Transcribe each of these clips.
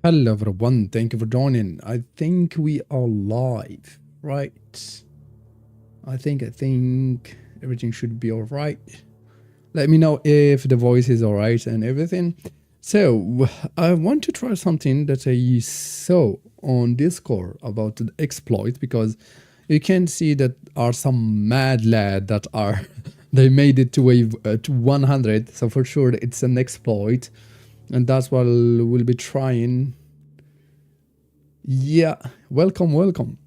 Hello everyone, thank you for joining. I think we are live, right? I think everything should be alright. Let me know if the voice is alright and everything. So, I want to try something that I saw on Discord about the exploit because you can see that are some mad lad that are they made it to to 100. So for sure it's an exploit, and that's what we'll be trying. Yeah, welcome.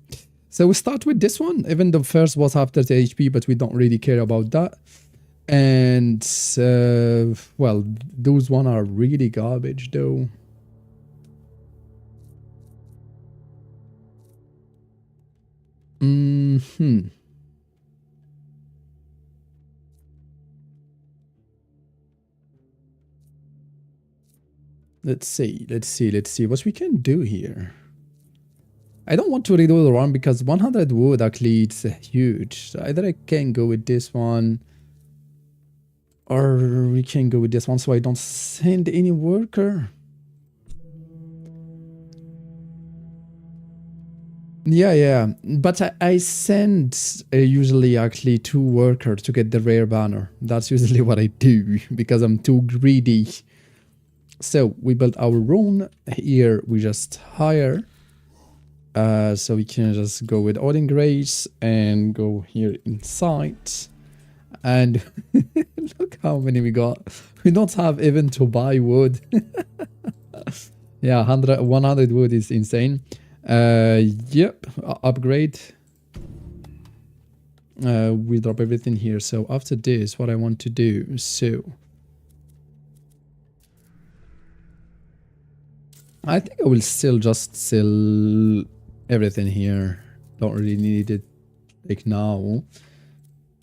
So we start with this one. Even the first was half 30 HP, but we don't really care about that. And, well, those one are really garbage, though. Hmm. Let's see what we can do here. I don't want to redo the run because 100 wood actually it's huge. So either I can go with this one or we can go with this one so I don't send any worker. Yeah. But I send usually actually 2 workers to get the rare banner. That's usually what I do because I'm too greedy. So we built our rune. Here we just hire. So we can just go with Odin Grace and go here inside. And look how many we got. We don't have even to buy wood. Yeah, 100 wood is insane. Yep, upgrade. We drop everything here. So after this, what I want to do, so I think I will still just sell everything here. Don't really need it like now.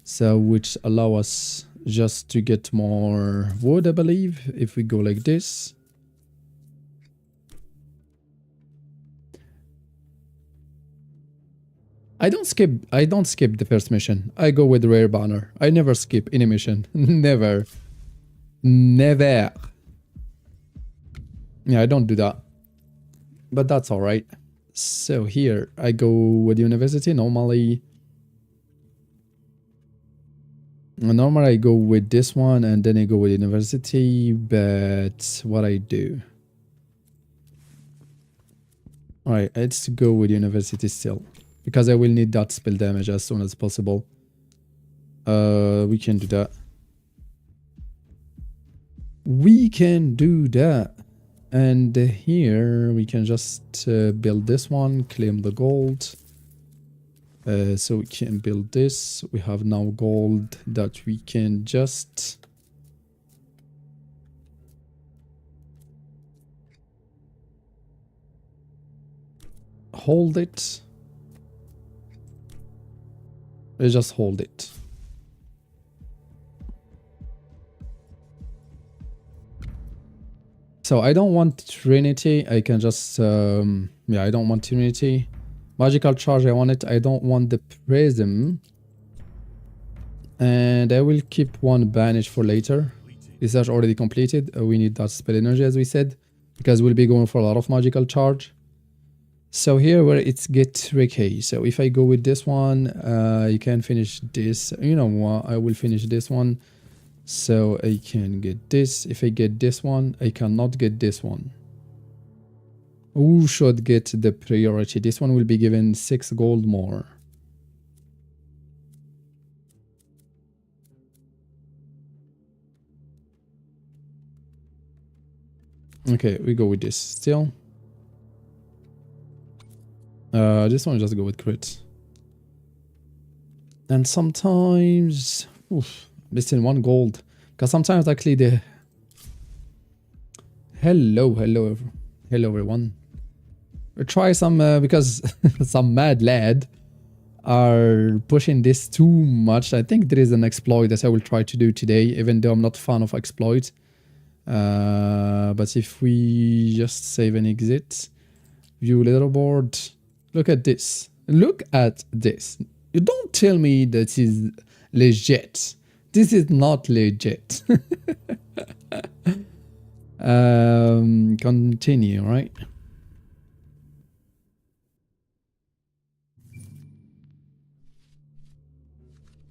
So which allow us just to get more wood, I believe, if we go like this. I don't skip the first mission. I go with rare banner. I never skip any mission. Never. Never. Yeah, I don't do that. But that's alright. So here I go with university. Normally I go with this one and then I go with university, but what I do. Alright, let's go with university still. Because I will need that spell damage as soon as possible. We can do that. We can do that. And here we can just build this one, claim the gold. So we can build this. We have now gold that we can just hold it. Let's just hold it. So I don't want Trinity. I can just, yeah, I don't want Trinity. Magical Charge, I want it. I don't want the Prism. And I will keep one Banish for later. Research already completed. We need that spell energy, as we said, because we'll be going for a lot of Magical Charge. So here where it's get tricky. So if I go with this one, you can finish this. You know what? I will finish this one. So I can get this. If I get this one, I cannot get this one. Who should get the priority? This one will be given 6 gold more. Okay, we go with this still. This one just go with crit. And sometimes, missing 1 gold. Because sometimes actually the... Hello everyone. We'll try some, because some mad lad are pushing this too much. I think there is an exploit that I will try to do today, even though I'm not a fan of exploit. But if we just save and exit, view leaderboard, look at this. Look at this. You don't tell me that is legit. This is not legit. Continue, right?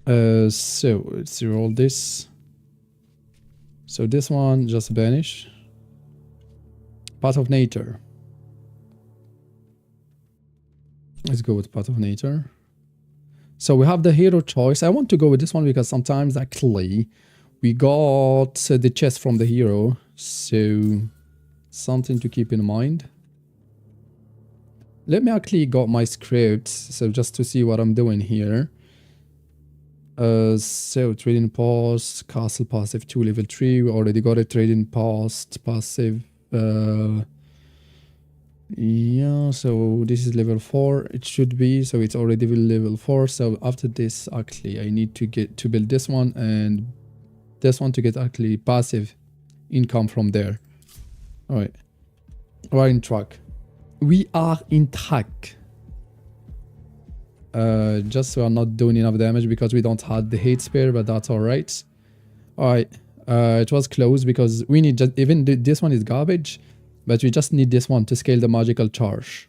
So let's roll this. So this one just banish. Path of nature. Let's go with Path of nature. So we have the hero choice. I want to go with this one because sometimes actually we got the chest from the hero. So something to keep in mind. Let me actually got my script. So just to see what I'm doing here. So trading post, castle passive 2 level 3. We already got a trading post passive. Yeah, so this is level 4. It should be, so it's already level 4. So after this, actually, I need to get to build this one and this one to get actually passive income from there. All right, we're in track. We are in track. Just so I'm not doing enough damage because we don't have the hate spear, but that's all right. All right, it was close because we need just even this one is garbage, but we just need this one to scale the magical charge.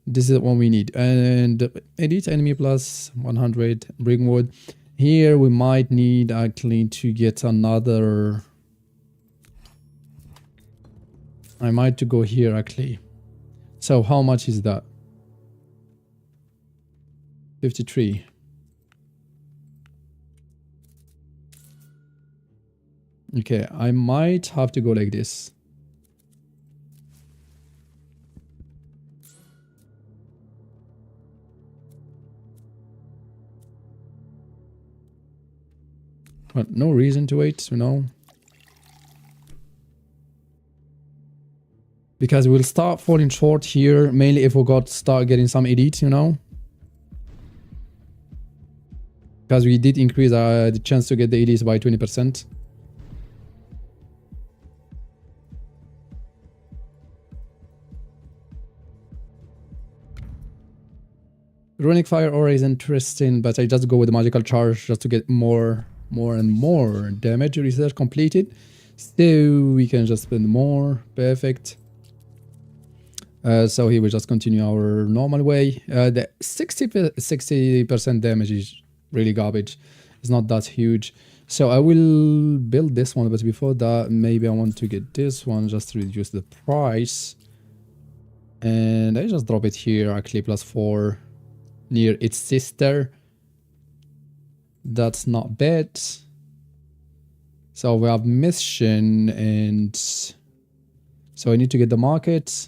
This is what we need. And edit enemy plus 100 bring wood. Here we might need actually to get another. I might to go here actually. So how much is that? 53. Okay, I might have to go like this. But no reason to wait, you know. Because we'll start falling short here, mainly if we start getting some edits, you know. Because we did increase the chance to get the edits by 20%. Runic Fire Aura is interesting, but I just go with the magical charge just to get more and more damage. Research completed. So we can just spend more. Perfect. So here we just continue our normal way. The 60% damage is really garbage. It's not that huge. So I will build this one, but before that, maybe I want to get this one just to reduce the price. And I just drop it here, actually, +4 near its sister. That's not bad. So we have mission, and so I need to get the market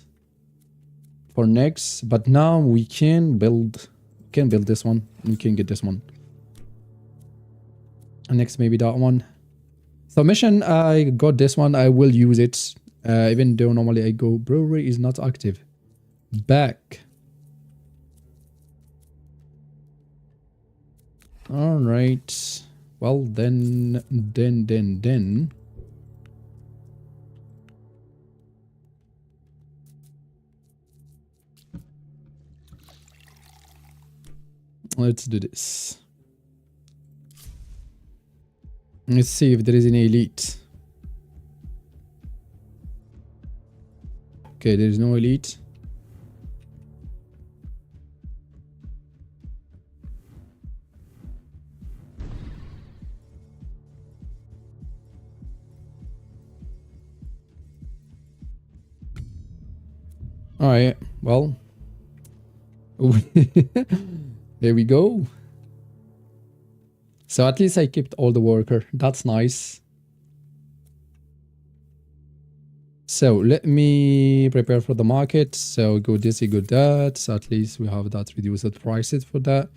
for next. But now we can build this one. We can get this one. And next, maybe that one. So mission, I got this one. I will use it, even though normally I go brewery is not active. Back. All right. Well, then. Let's do this. Let's see if there is any elite. Okay, there is no elite. All right, well, there we go. So at least I kept all the worker. That's nice. So let me prepare for the market. So go this, go that. So at least we have that reduced prices for that.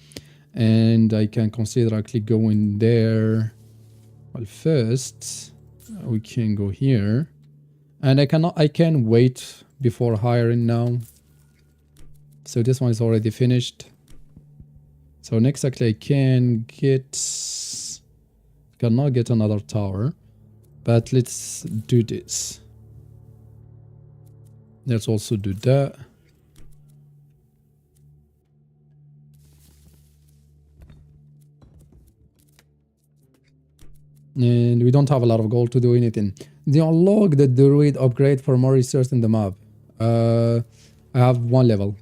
And I can consider actually going there. Well, first we can go here. And I can wait before hiring now. So this one is already finished. So next actually I cannot get another tower, but let's do this. Let's also do that. And we don't have a lot of gold to do anything. The unlock the druid upgrade for more resource in the map. I have 1 level.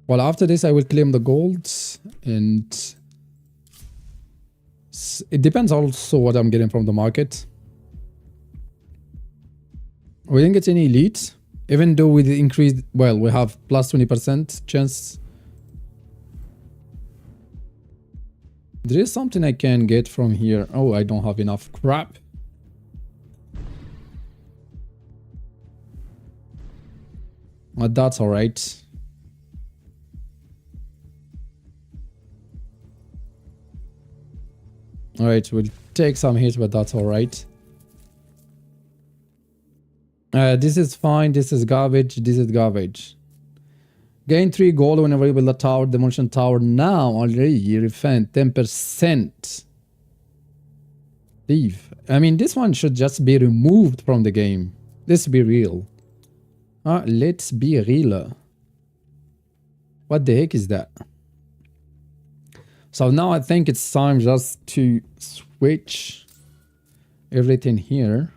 Well, after this, I will claim the gold, and it depends also what I'm getting from the market. We didn't get any elite, even though with the increased, well, we have plus 20% chance. There is something I can get from here. Oh, I don't have enough crap. But that's alright. Alright, we'll take some hits, but that's alright. This is fine, this is garbage, this is garbage. Gain 3 gold whenever you build a tower, demolition tower. Now already refund 10%. Leave. I mean, this one should just be removed from the game. Let's be real. Let's be real. What the heck is that? So now I think it's time just to switch everything here,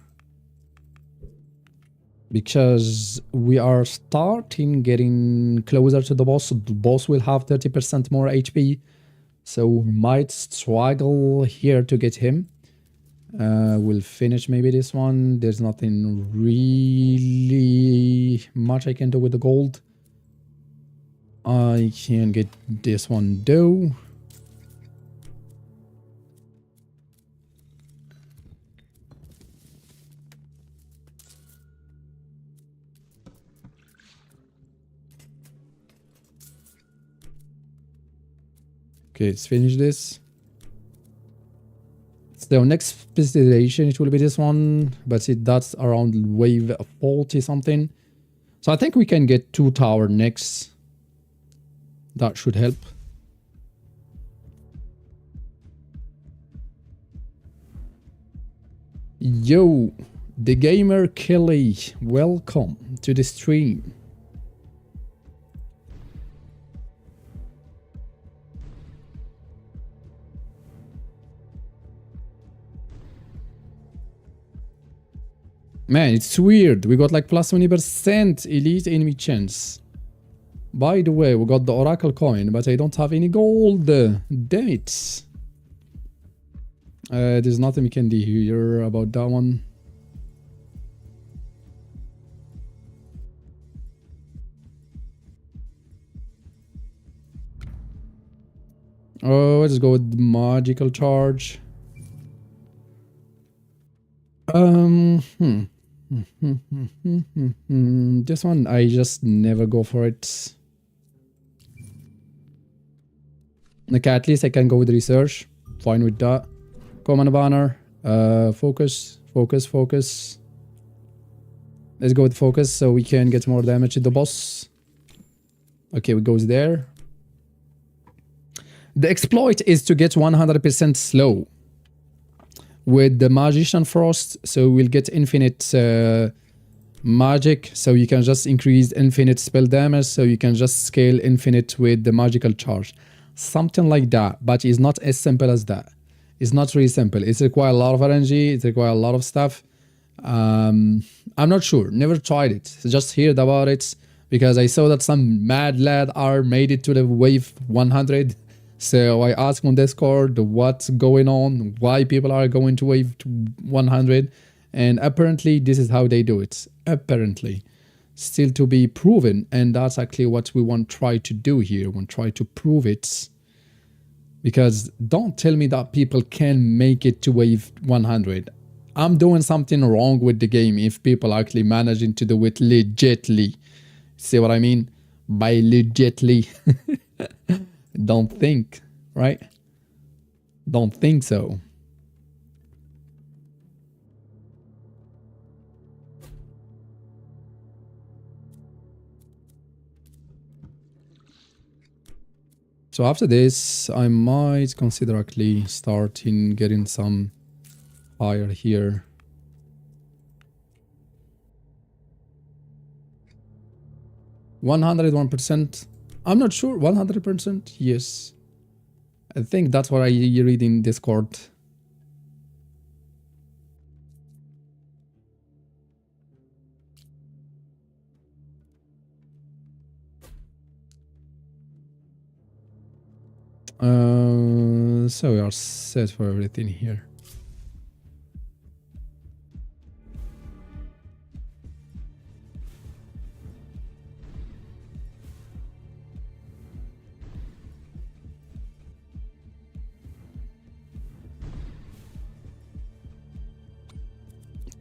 because we are starting getting closer to the boss. The boss will have 30% more HP, so we might struggle here to get him. We'll finish maybe this one. There's nothing really much I can do with the gold. I can get this one though. Okay, let's finish this. So next specialization, it will be this one, but that's around wave 40 something. So I think we can get 2 tower next. That should help. Yo, the gamer Kelly, welcome to the stream. Man, it's weird. We got like plus 20% elite enemy chance. By the way, we got the Oracle coin, but I don't have any gold. Damn it. There's nothing we can do here about that one. Oh, let's go with magical charge. This one, I just never go for it. Okay, at least I can go with research. Fine with that. Command banner. Focus, focus, focus. Let's go with focus so we can get more damage to the boss. Okay, it goes there. The exploit is to get 100% slow with the Magician Frost, so we'll get infinite magic, so you can just increase infinite spell damage, so you can just scale infinite with the magical charge. Something like that, but it's not as simple as that. It's not really simple. It requires a lot of RNG, it requires a lot of stuff. I'm not sure, never tried it, just heard about it because I saw that some mad lad are made it to the wave 100. So I asked on Discord what's going on, why people are going to wave 100, and apparently this is how they do it. Apparently. Still to be proven, and that's actually what we want to try to do here. We want to try to prove it. Because don't tell me that people can make it to wave 100. I'm doing something wrong with the game if people are actually managing to do it legitly. See what I mean? By legitly. Don't think, right? Don't think so. So after this, I might consider actually starting getting some fire here. $101%. I'm not sure. 100%? Yes. I think that's what I read in Discord. So we are set for everything here.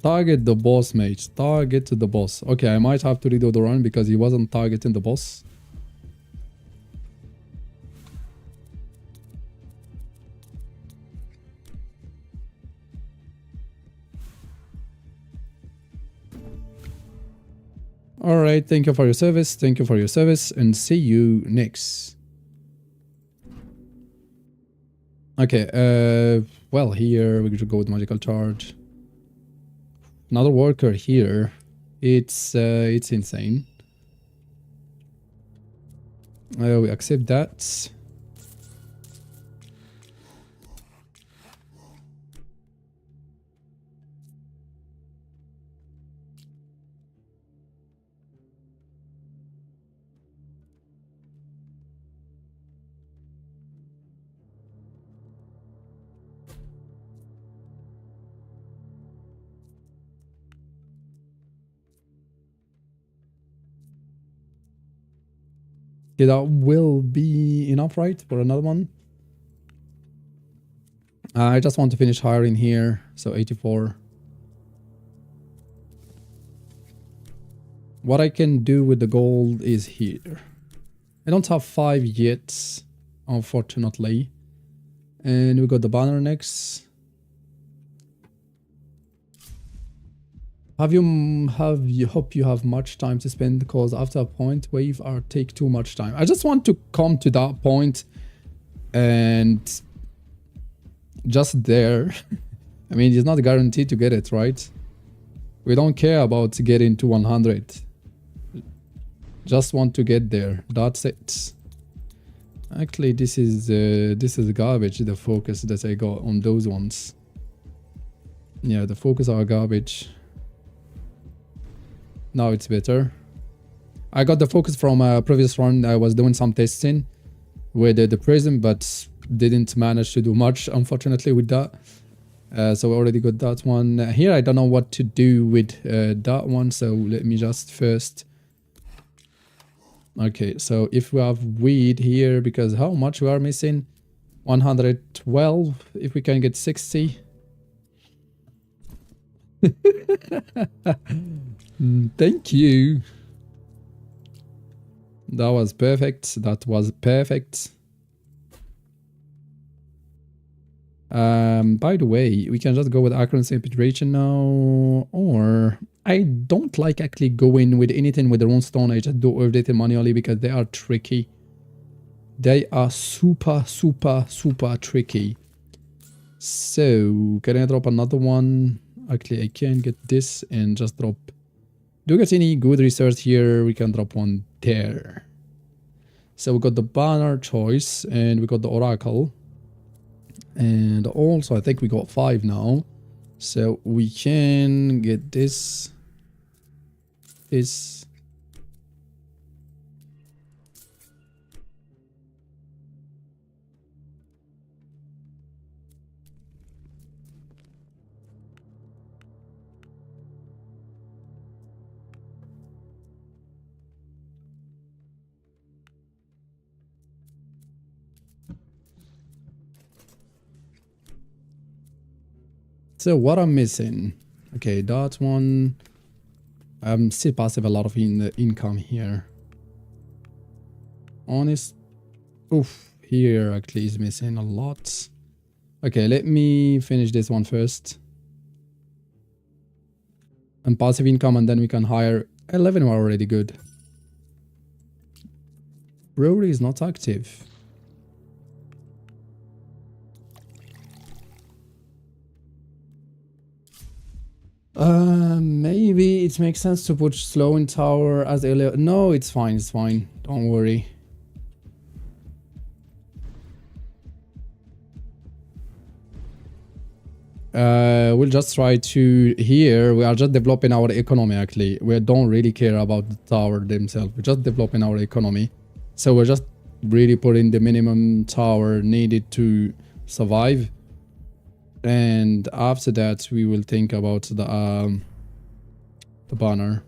Target the boss, mate. Target the boss. Okay, I might have to redo the run because he wasn't targeting the boss. Alright, thank you for your service. Thank you for your service. And see you next. Okay, well, here we should go with magical charge. Another worker here. It's insane. We accept that. Okay, that will be enough, right? For another one. I just want to finish hiring here. So 84. What I can do with the gold is here. I don't have 5 yet, unfortunately. And we got the banner next. Hope you have much time to spend, because after a point wave are take too much time. I just want to come to that point and just there. I mean, it's not guaranteed to get it, right? We don't care about getting to 100. Just want to get there. That's it. Actually, this is garbage, the focus that I got on those ones. Yeah, the focus are garbage. Now it's better. I got the focus from a previous run. I was doing some testing with the prism, but didn't manage to do much, unfortunately, with that. So we already got that one. Here I don't know what to do with that one, so let me just first... Okay, so if we have weed here, because how much we are missing? 112, if we can get 60. Thank you. That was perfect. That was perfect. By the way, we can just go with accuracy and penetration now, or I don't like actually going with anything with the runestone. I just do everything manually because they are tricky. They are super tricky. So can I drop another one? Actually, I can get this and just drop. Do you get any good research here? We can drop one there. So we got the banner choice and we got the oracle. And also I think we got 5 now. So we can get this. So what I'm missing? Okay, that one. I'm still passive a lot of income here. Honest. Oof, here actually is missing a lot. Okay, let me finish this one first. And passive income, and then we can hire 11 are already good. Brewery is not active. Maybe it makes sense to put slow in tower as earlier. No, it's fine, don't worry. We'll just try to, here we are just developing our economy. Actually, we don't really care about the tower themselves, we're just developing our economy. So we're just really putting the minimum tower needed to survive, and after that we will think about the banner.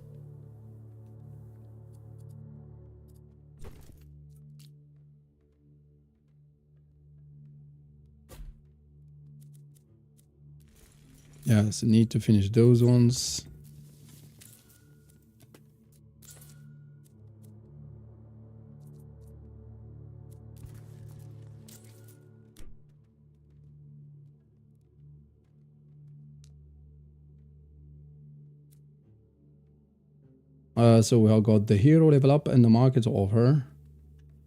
Yes, need to finish those ones. So we have got the hero level up and the market offer.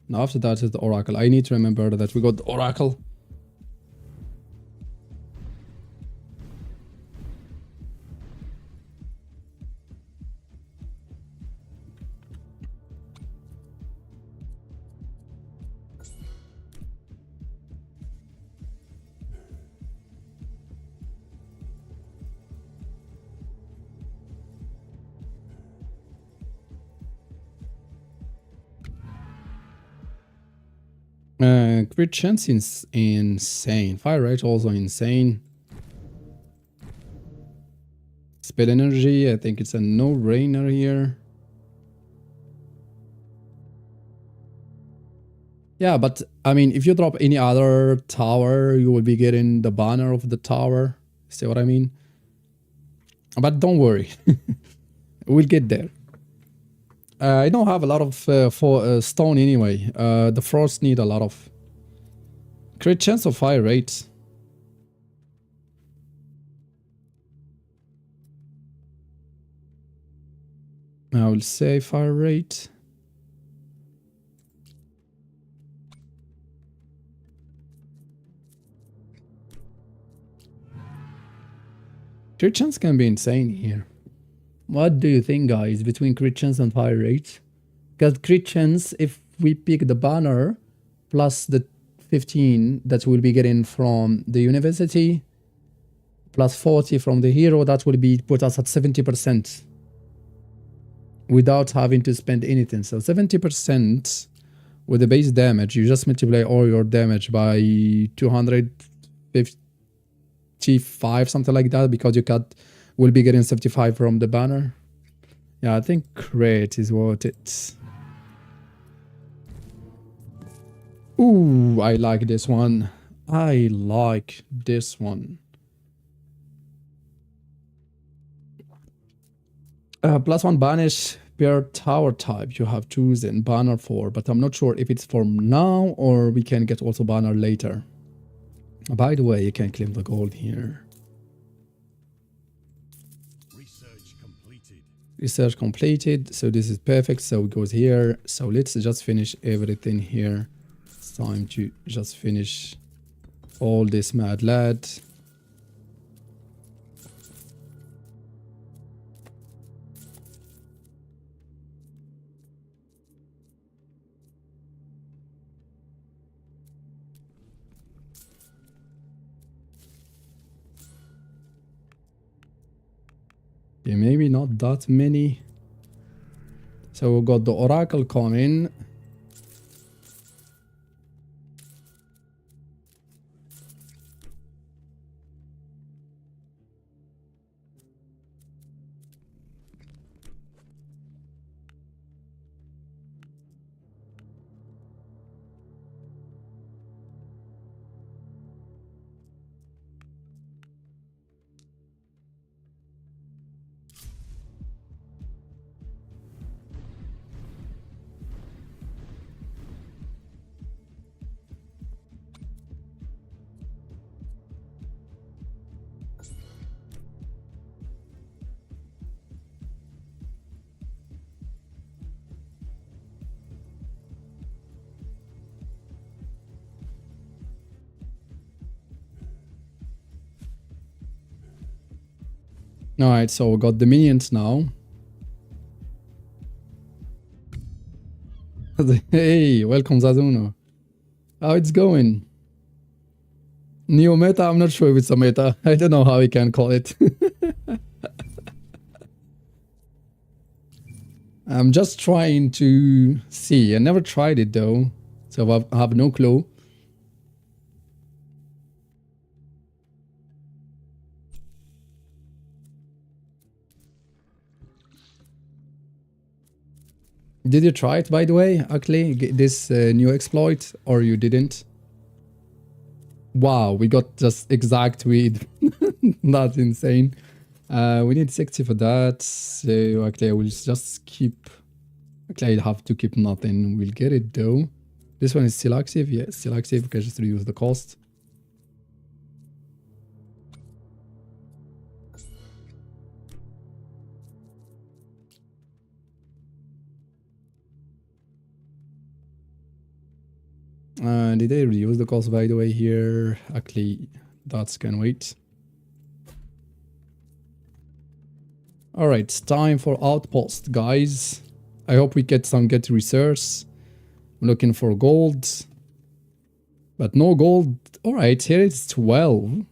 Now after that is the oracle. I need to remember that we got the oracle. Crit chance is insane. Fire rate also insane. Spell energy, I think it's a no-brainer here. Yeah, but I mean, if you drop any other tower, you will be getting the banner of the tower. See what I mean? But don't worry, we'll get there. I don't have a lot of stone anyway. The frost need a lot of crit chance of fire rate. I will say fire rate. Crit chance can be insane here. What do you think, guys, between crit chance and fire rate? Because crit chance, if we pick the banner plus the 15 that we'll be getting from the university, plus 40 from the hero, that will be put us at 70% without having to spend anything. So 70% with the base damage, you just multiply all your damage by 255, something like that, because you will be getting 75 from the banner. Yeah, I think crit is worth it. Ooh, I like this one. I like this one. +1 banish per tower type you have chosen banner for, but I'm not sure if it's for now or we can get also banner later. By the way, you can claim the gold here. Research completed, so this is perfect, so it goes here. So let's just finish everything here. It's time to just finish all this mad lad. Okay, maybe not that many. So we got the oracle coming. Alright, so we got the minions now. Hey, welcome Zazuno. How it's going? New meta, I'm not sure if it's a meta. I don't know how we can call it. I'm just trying to see. I never tried it though, so I have no clue. Did you try it, by the way, actually, this new exploit, or you didn't? Wow, we got just exact weed. That's insane. We need 60 for that, so actually I will just keep... Actually, I have to keep nothing. We'll get it though. This one is still active. Yeah, it's still active. We can just reduce the cost. Did I reduce the cost, by the way, here? Actually, that can wait. Alright, it's time for outpost, guys. I hope we get some good research. I'm looking for gold. But no gold. Alright, here it's 12.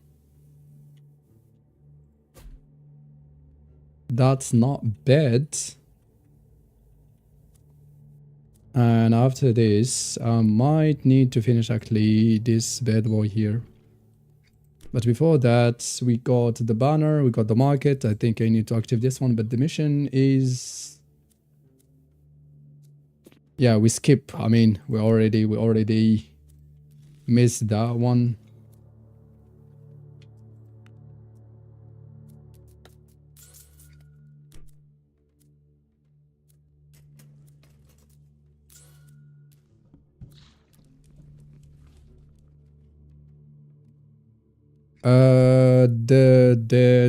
That's not bad. And after this, I might need to finish actually this bad boy here. But before that, we got the banner, we got the market. I think I need to activate this one, but the mission is... Yeah, we skip. I mean, we already missed that one.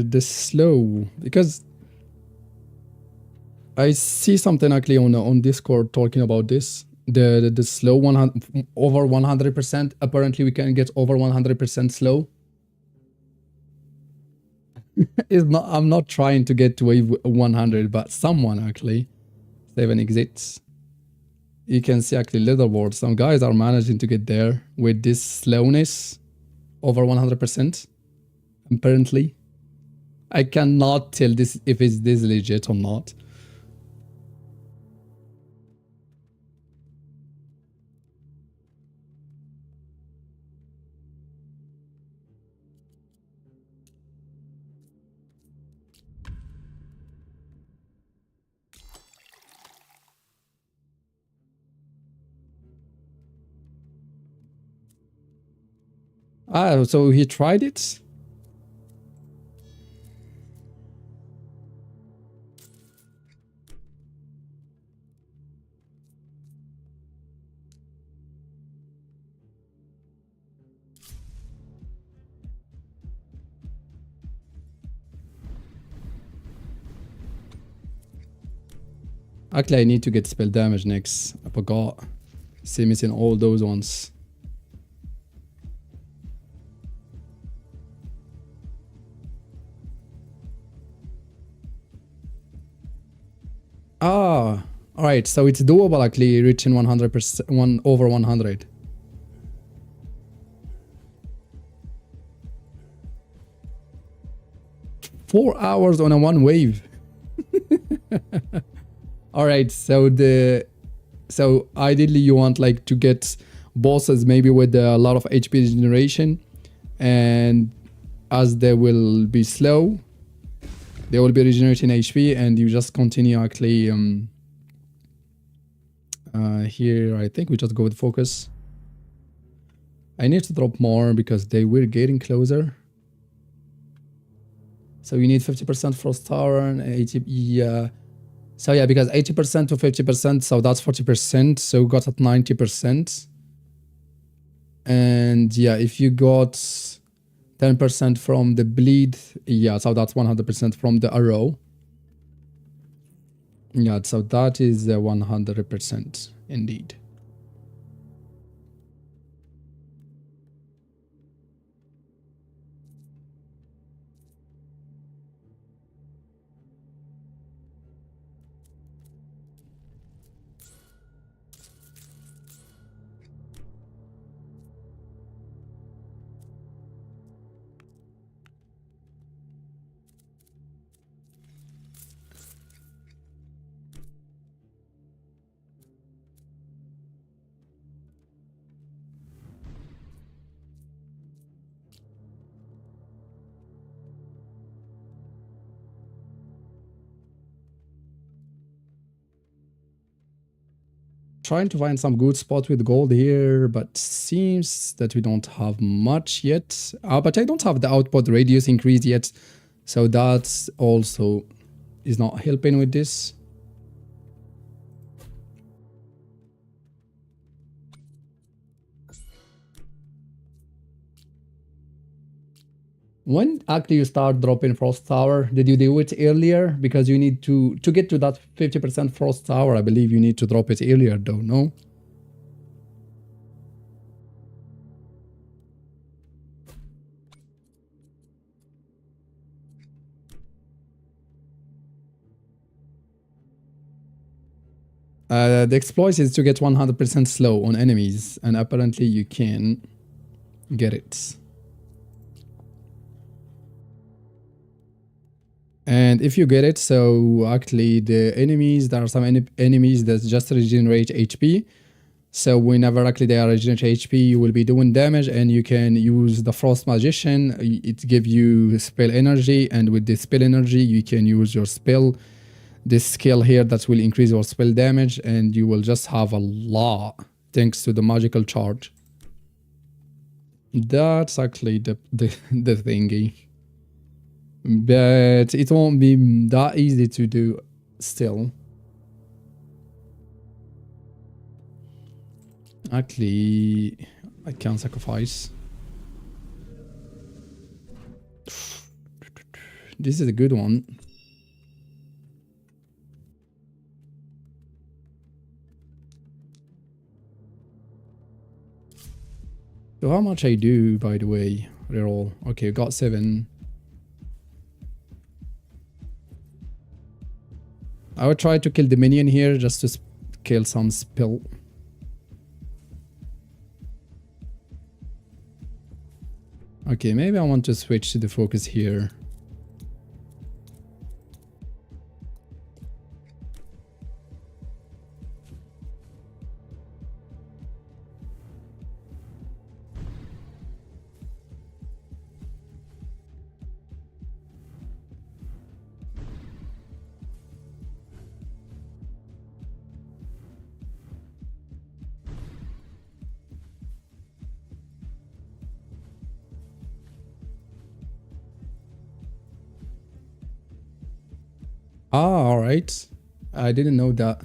The slow, because I see something actually on Discord talking about this. The slow 100 over 100%. Apparently, we can get over 100% slow. It's not. I'm not trying to get to wave 100, but someone actually 7 exits. You can see actually leaderboard. Some guys are managing to get there with this slowness over 100%. Apparently, I cannot tell this if it's this legit or not. Ah, so he tried it? Actually, I need to get spell damage next. I forgot. See, missing all those ones. Ah, alright, so it's doable actually reaching 100%, over 100. Four hours on a one wave. Alright, so ideally you want like to get bosses maybe with a lot of HP generation, and as they will be slow, they will be regenerating HP, and you just continue actually here. I think we just go with focus. I need to drop more because they were getting closer. So you need 50% frost tower and 80. Yeah. So yeah, because 80% to 50%, so that's 40%. So we got at 90%. And yeah, if you got 10% from the bleed, yeah, so that's 100% from the arrow. Yeah, so that is 100% indeed. trying to find some good spot with gold here, but seems that we don't have much yet. But I don't have the output radius increase yet, so that's also is not helping with this. When actually you start dropping frost tower, did you do it earlier? Because you need to get to that 50% frost tower, I believe you need to drop it earlier though, no? The exploit is to get 100% slow on enemies, and apparently you can get it. And if you get it, so actually the enemies, there are some enemies that just regenerate HP. So whenever actually they are regenerate HP, you will be doing damage, and you can use the Frost Magician. It gives you spell energy, and with the spell energy, you can use your spell, this skill here that will increase your spell damage, and you will just have a lot thanks to the magical charge. That's actually the thingy. But it won't be that easy to do still. Actually, I can sacrifice. This is a good one. So how much I do, by the way? Reroll. Okay, got 7. I would try to kill the minion here just to kill some spell. Okay, maybe I want to switch to the focus here. Ah, alright. I didn't know that.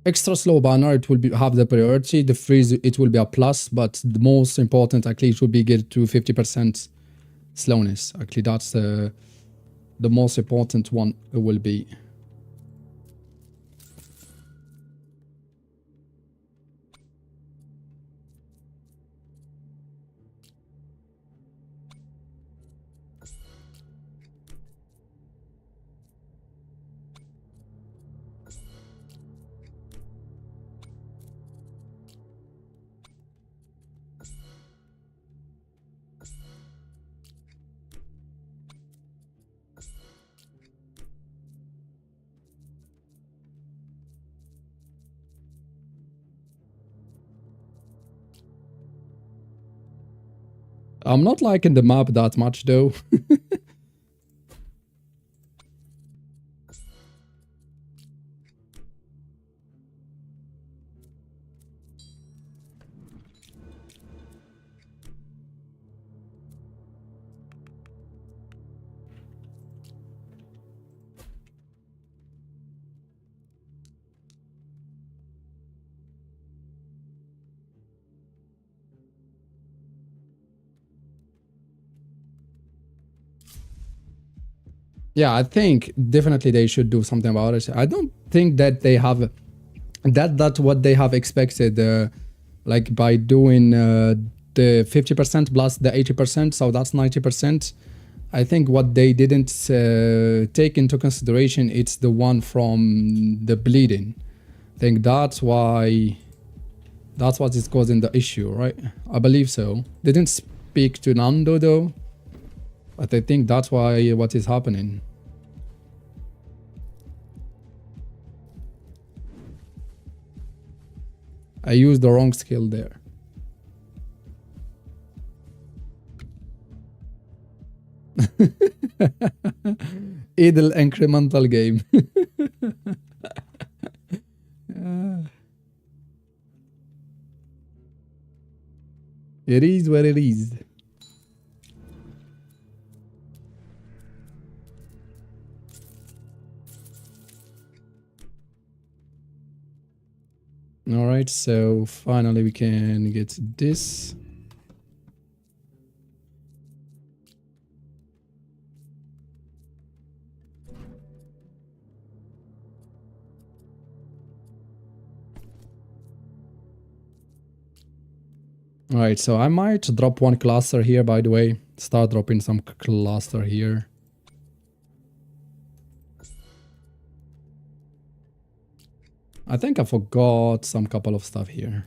Extra slow banner, it will have the priority. The freeze, it will be a plus, but the most important actually it will be get to 50% slowness. Actually, that's the most important one. It will be. I'm not liking the map that much though. Yeah, I think definitely they should do something about it. I don't think that they have that's what they have expected, like by doing the 50% plus the 80%, so that's 90%. I think what they didn't take into consideration, it's the one from the bleeding. I think that's what is causing the issue, right? I believe so. They didn't speak to Nando though, but I think that's why what is happening. I used the wrong skill there. idle incremental game. It is what it is. Alright, so finally we can get this. Alright, so I might drop one cluster here, by the way. Start dropping some cluster here. I think I forgot some couple of stuff here.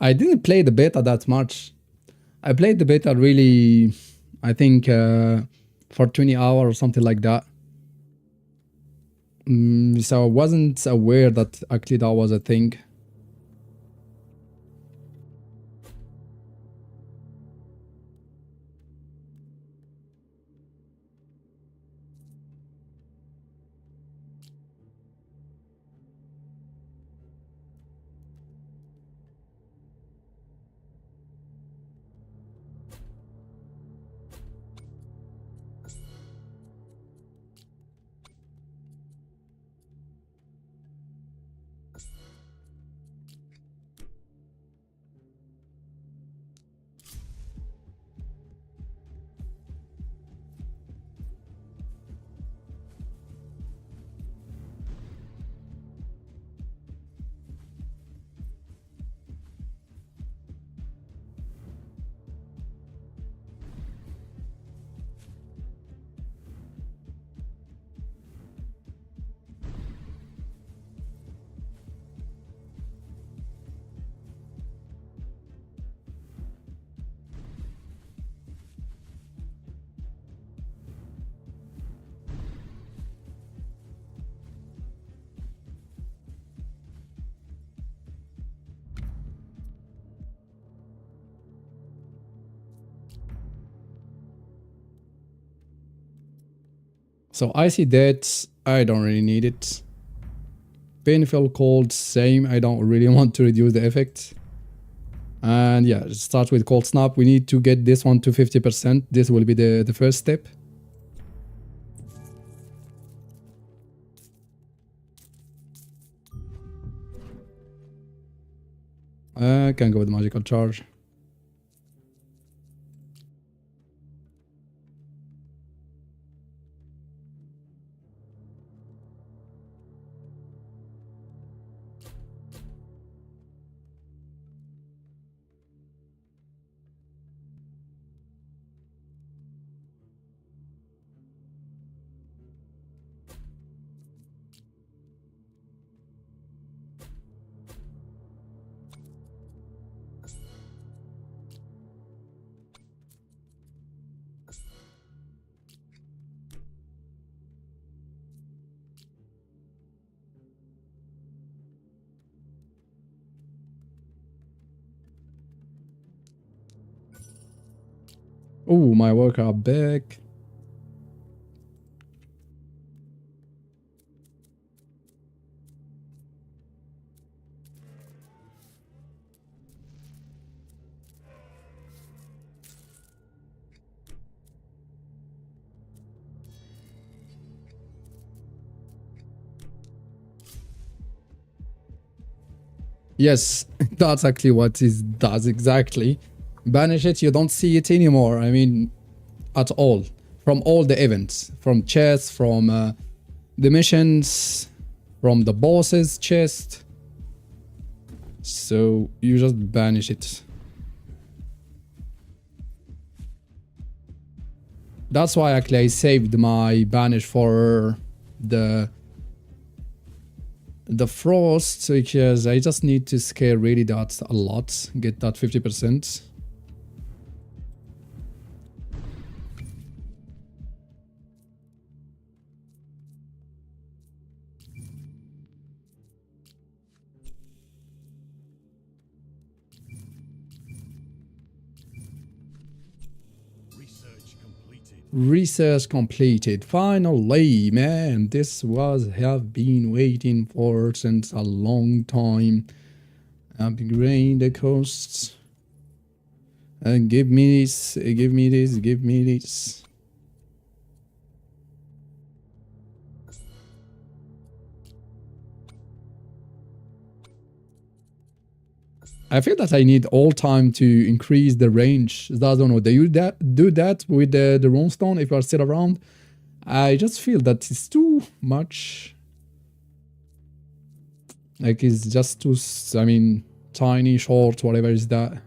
I didn't play the beta that much. I played the beta really, I think, for 20 hours or something like that. So I wasn't aware that actually that was a thing. So icy death, I don't really need it. Painful cold, same. I don't really want to reduce the effect. And yeah, start with cold snap. We need to get this one to 50%. This will be the first step. I can go with magical charge. Oh, my worker are back. Yes, that's actually what it does exactly. Banish it, you don't see it anymore. I mean, at all. From all the events. From chests, from the missions from the boss's chest. So you just banish it. That's why actually I saved my banish for the frost, because I just need to scale really that a lot, get that 50%. Research completed. Finally, man, this was have been waiting for since a long time. Upgrade the costs. Give me this, give me this, give me this. I feel that I need all time to increase the range. I don't know. Do you do that with the runestone if you are still around? I just feel that it's too much. Like it's just too, I mean, tiny, short, whatever is that.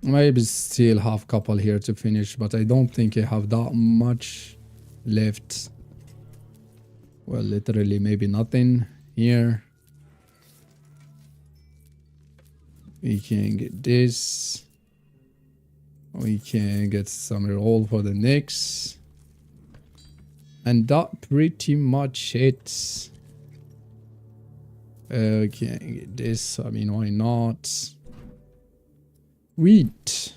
Maybe still have couple here to finish, but I don't think I have that much left. Well, literally maybe nothing here. We can get this. We can get some roll for the next. And that pretty much it. Okay, get this. I mean, why not? Wheat.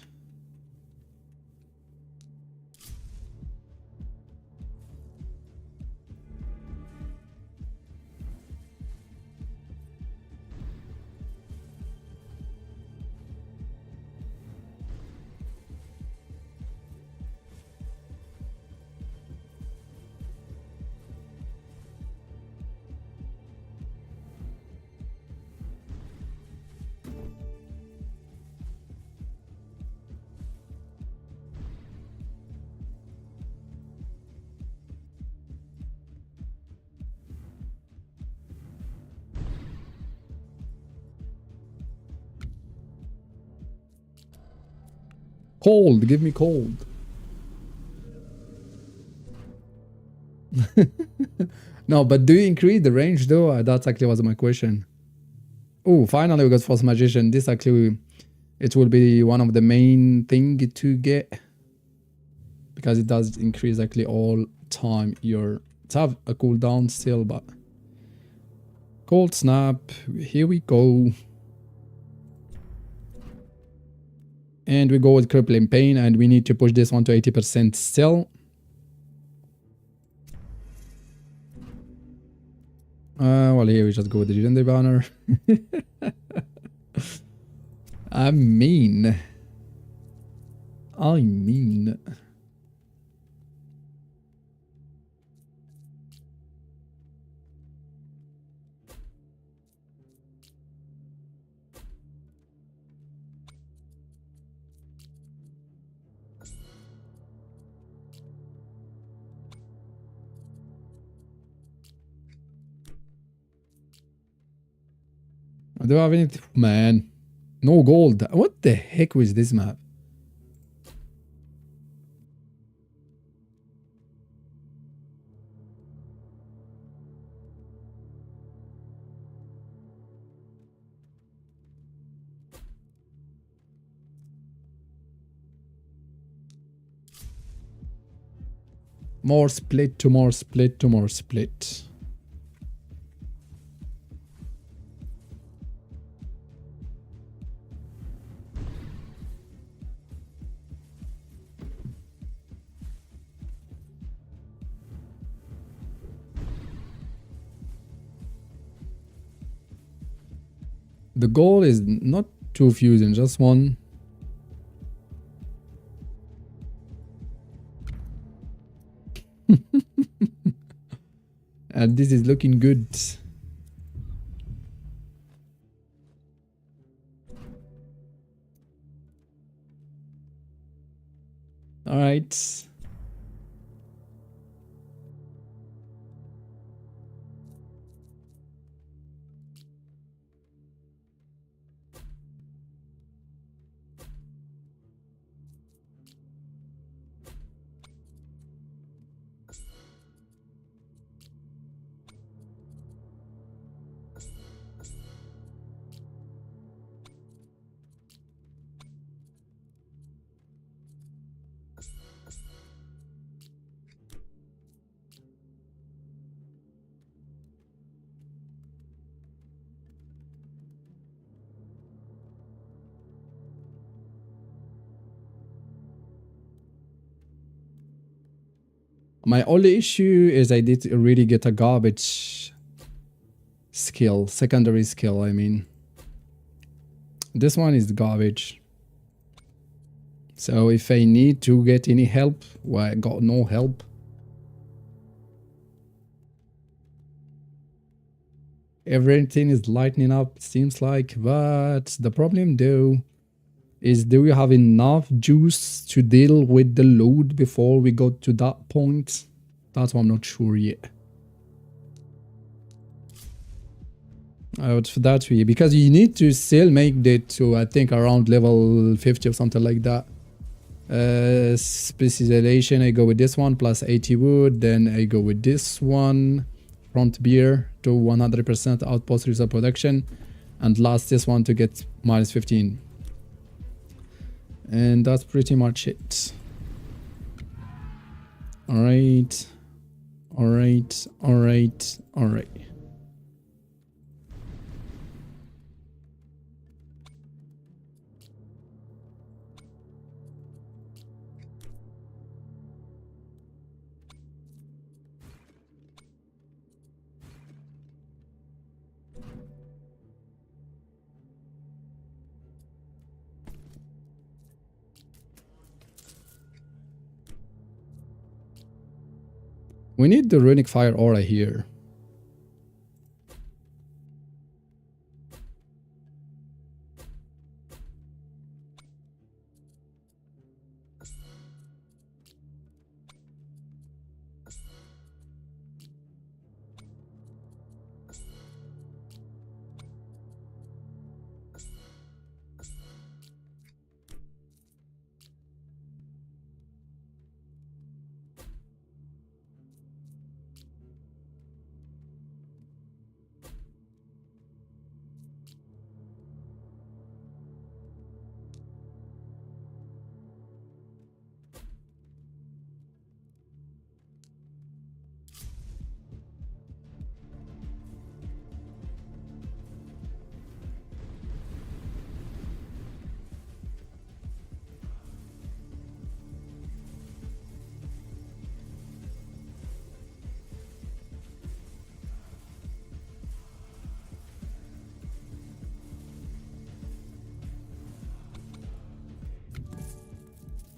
Cold, give me cold. No, but do you increase the range though? That actually was my question. Oh, finally we got False Magician. This actually, it will be one of the main thing to get. Because it does increase actually all time your... It's have a cooldown still, but... Cold Snap, here we go. And we go with Crippling Pain, and we need to push this one to 80% still. Well, here we just go with the Legendary Banner. I mean... I don't have anything, man. No gold. What the heck was this map? More split to more split to more split. The goal is not two fusion, just one. And this is looking good. All right. My only issue is I did really get a garbage skill, secondary skill, I mean. This one is garbage. So if I need to get any help, well, I got no help. Everything is lightening up, seems like, but the problem though is, do we have enough juice to deal with the load before we go to that point? That's what I'm not sure yet. For that way, because you need to still make it to, I think, around level 50 or something like that. Specialization, I go with this one plus 80 wood, then I go with this one, front beer to 100% outpost result production, and last this one to get minus 15. And that's pretty much it. Alright, alright, alright, alright. We need the runic fire aura here.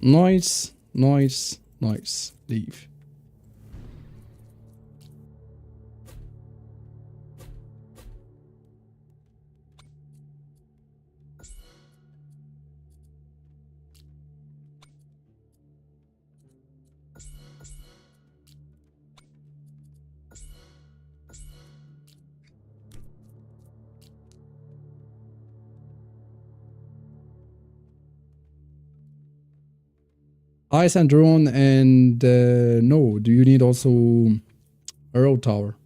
Nice, nice, nice. Leave. Ice and drone, and no, do you need also a road tower?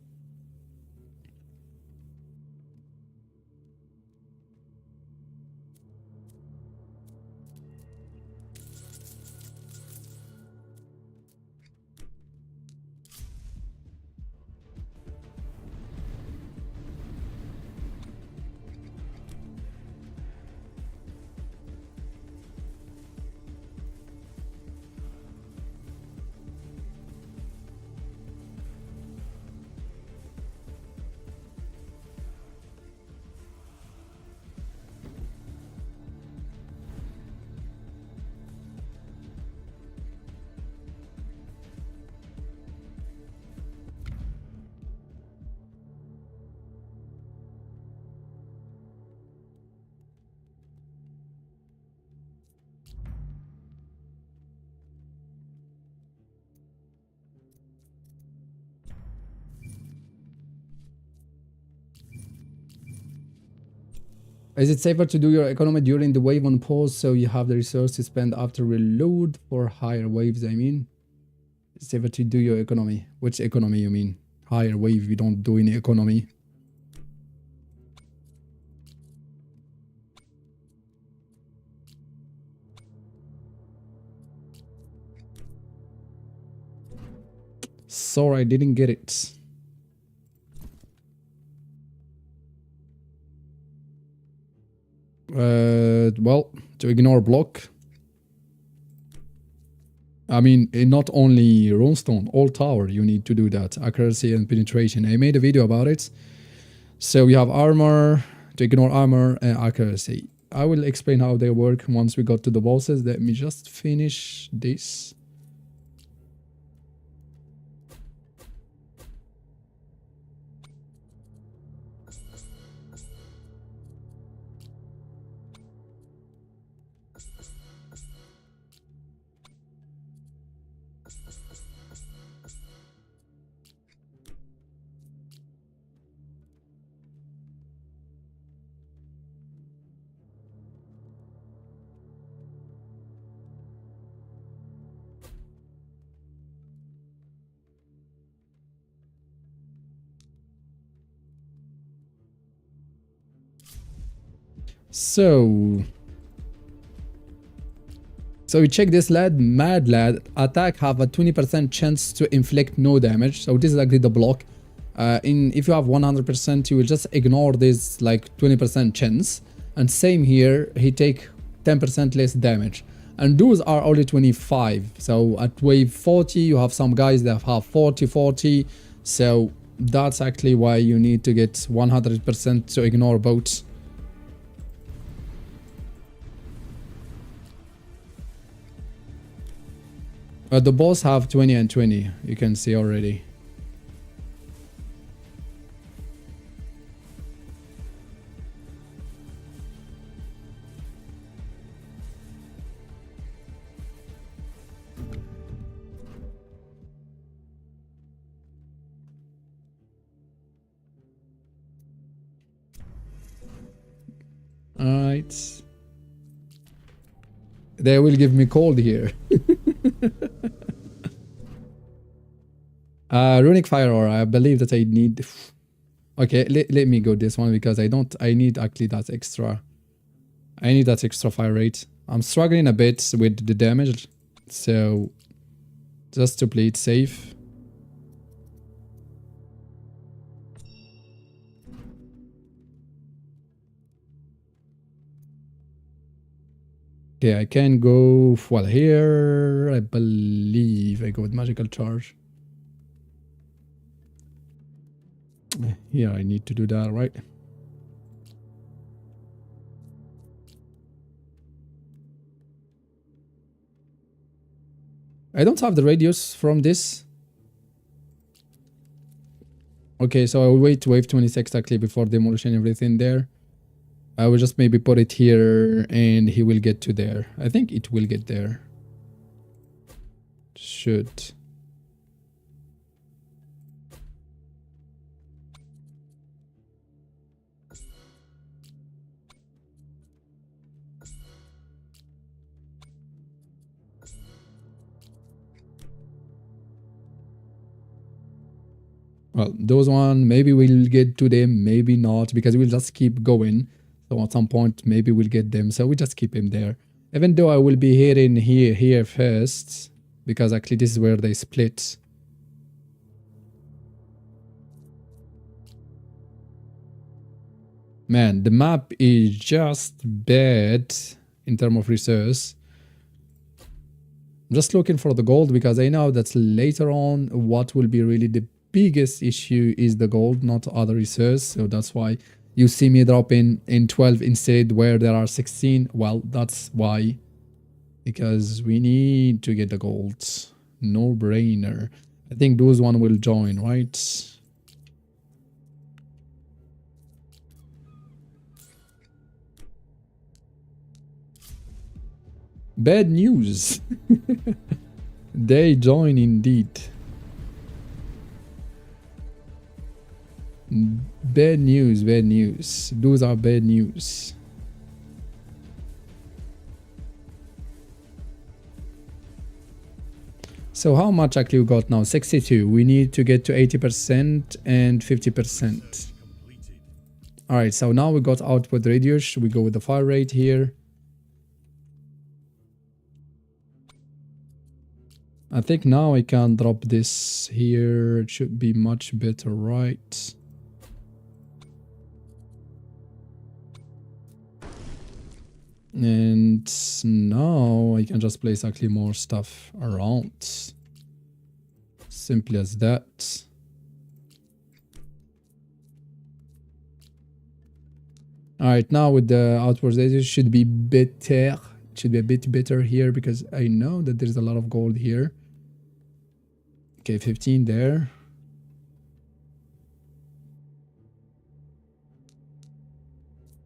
Is it safer to do your economy during the wave on pause so you have the resource to spend after reload for higher waves, I mean? It's safer to do your economy. Which economy you mean? Higher wave, you don't do any economy. Sorry, I didn't get it. Well, to ignore block. I mean, not only runestone, all tower, you need to do that. Accuracy and penetration. I made a video about it. So we have armor, to ignore armor, and accuracy. I will explain how they work once we got to the bosses. Let me just finish this. So we check this lad, mad lad, attack have a 20% chance to inflict no damage. So this is actually the block. If you have 100%, you will just ignore this like 20% chance. And same here, he take 10% less damage. And those are only 25. So at wave 40, you have some guys that have 40. So that's actually why you need to get 100% to ignore both. The boss have 20 and 20, you can see already. Alright. They will give me cold here. Runic Fire Aura, I believe that I need... Okay, let me go this one because I need actually that extra... I need that extra fire rate. I'm struggling a bit with the damage, so just to play it safe. Okay, I can go... Well, here I believe I go with Magical Charge. Here I need to do that, right? I don't have the radius from this. Okay, so I will wait to wave 26 actually before demolishing everything there. I will just maybe put it here and he will get to there. I think it will get there. Should. Well, those one, maybe we'll get to them, maybe not, because we'll just keep going. So at some point, maybe we'll get them. So we just keep him there. Even though I will be hitting here first, because actually this is where they split. Man, the map is just bad in terms of resource. I'm just looking for the gold because I know that later on what will be really the biggest issue is the gold, not other resources. So that's why you see me dropping in 12 instead where there are 16. Well, that's why. Because we need to get the gold. No brainer. I think those one will join, right? Bad news. They join indeed. Bad news, bad news. Those are bad news. So how much actually we got now? 62. We need to get to 80% and 50%. Alright, so now we got output radius. We go with the fire rate here. I think now I can drop this here. It should be much better, right? And now I can just place actually more stuff around. Simply as that. Alright, now with the outward radius should be better. It should be a bit better here because I know that there's a lot of gold here. Okay, 15 there.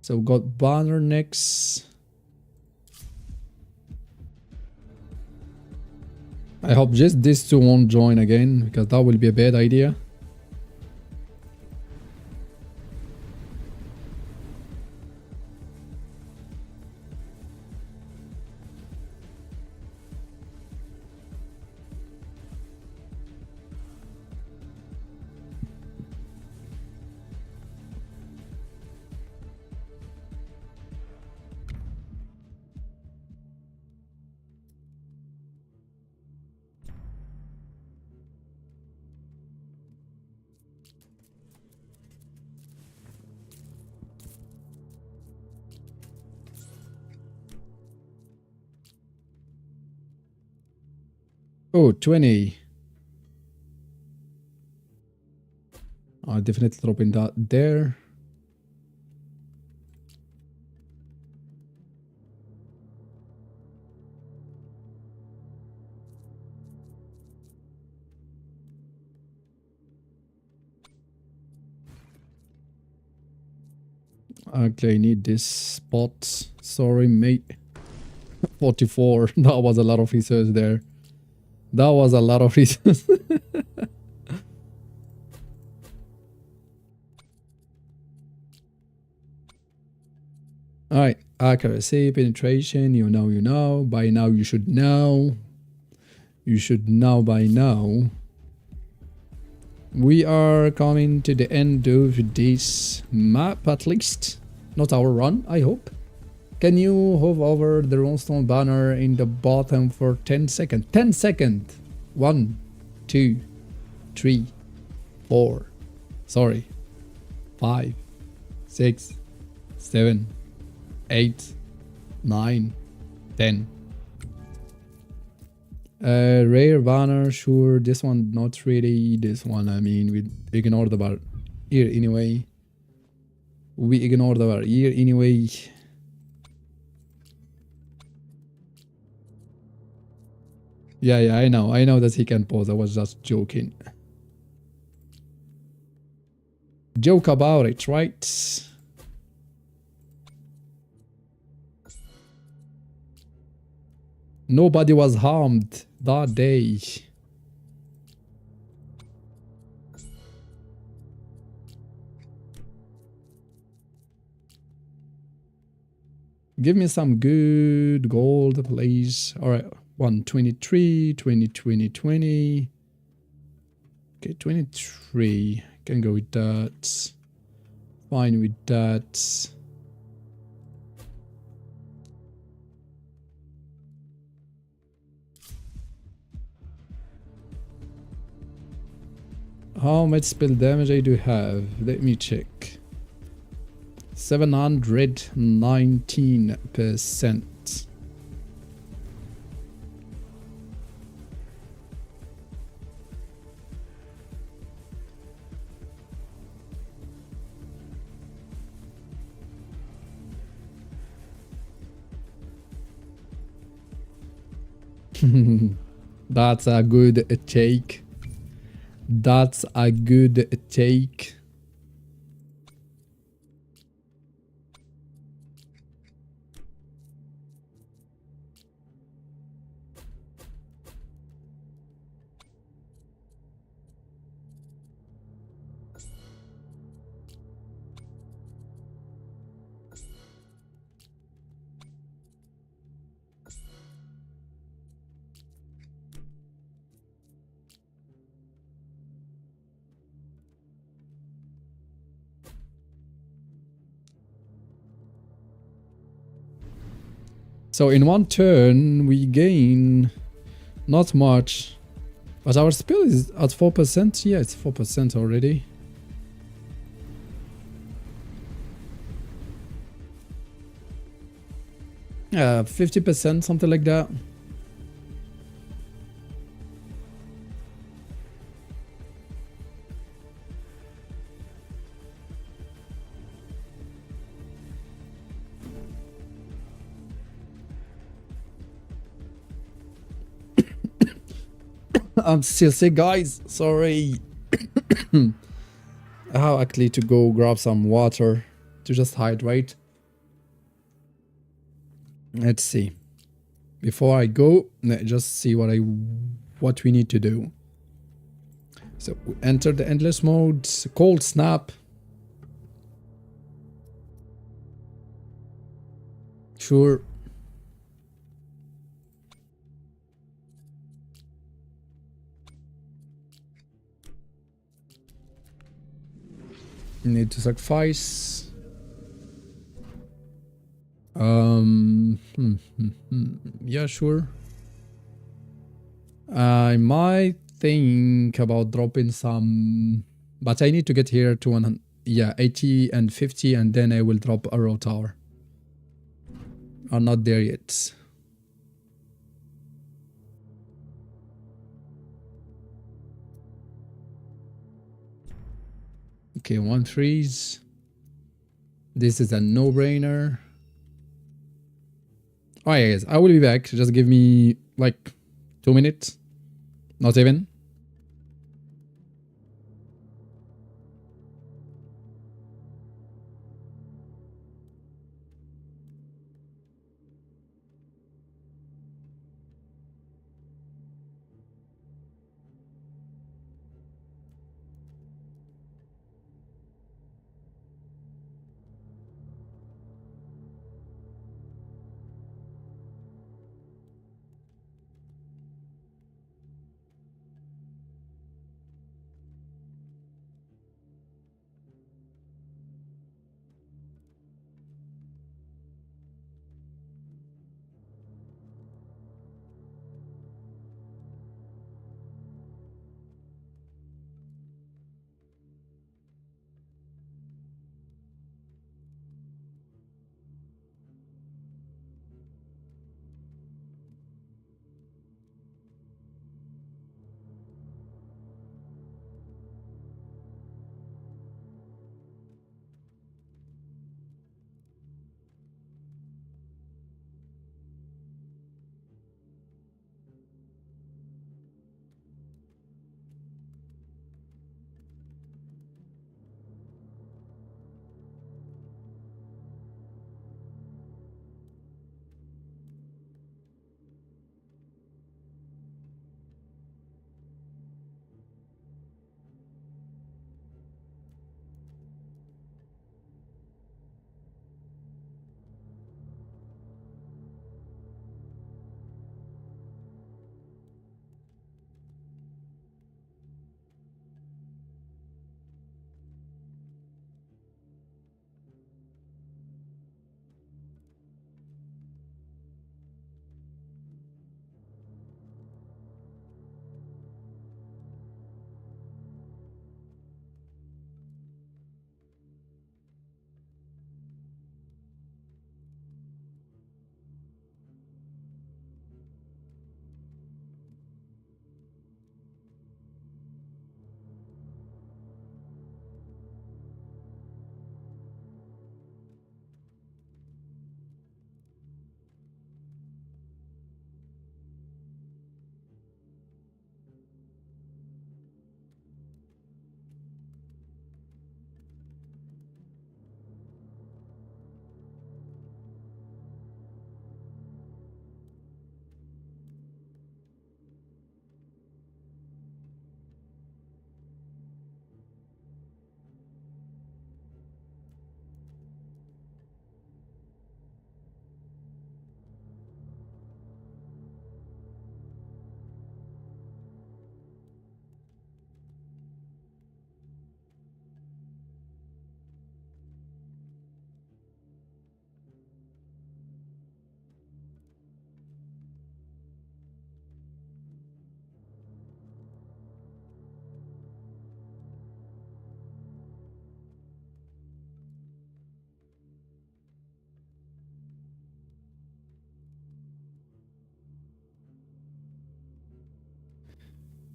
So we got banner next. I hope just these two won't join again because that will be a bad idea. Oh, 20. I'll definitely drop in that there. Actually, I need this spot. Sorry, mate. 44. That was a lot of research there. That was a lot of research. Alright, accuracy, penetration, you know. By now you should know. You should know by now. We are coming to the end of this map, at least. Not our run, I hope. Can you hover over the runestone banner in the bottom for 10 seconds? 10 seconds! 1, 2, 3, 4. Sorry. 5, 6, 7, 8, 9, 10. Rare banner, sure. This one, not really. This one, I mean, we ignore the bar here anyway. We ignore the bar here anyway. Yeah, I know that he can pause. I was just joking. Joke about it, right? Nobody was harmed that day. Give me some good gold, please. Alright, 123, 20, 20, 20. Okay, 23. Can go with that. Fine with that. How much spell damage I do have? Let me check. 719%. That's a good take. That's a good take. So in one turn, we gain not much. But our spell is at 4%. Yeah, it's 4% already. Yeah, 50%, something like that. I'm still sick, guys. Sorry. I have actually to go grab some water to just hydrate. Let's see. Before I go, let's just see what we need to do. So we enter the endless mode, cold snap. Sure. Need to sacrifice. Yeah, sure. I might think about dropping some, but I need to get here to 100. Yeah, 80 and 50, and then I will drop arrow tower. I'm not there yet. Okay, one freeze. This is a no-brainer. Oh yeah, guys, I will be back. Just give me like 2 minutes. Not even.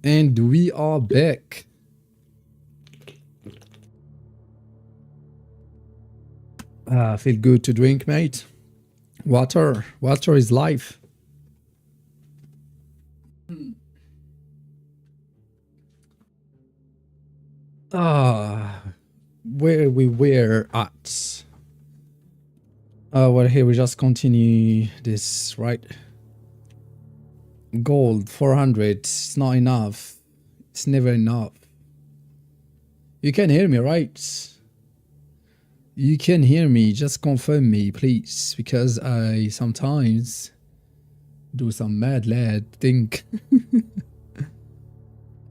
And we are back. Feel good to drink, mate. Water. Water is life. Where we were at. Well, here we just continue this, right? Gold, 400. It's not enough. It's never enough. You can hear me, right? You can hear me. Just confirm me, please. Because I sometimes do some mad lad thing.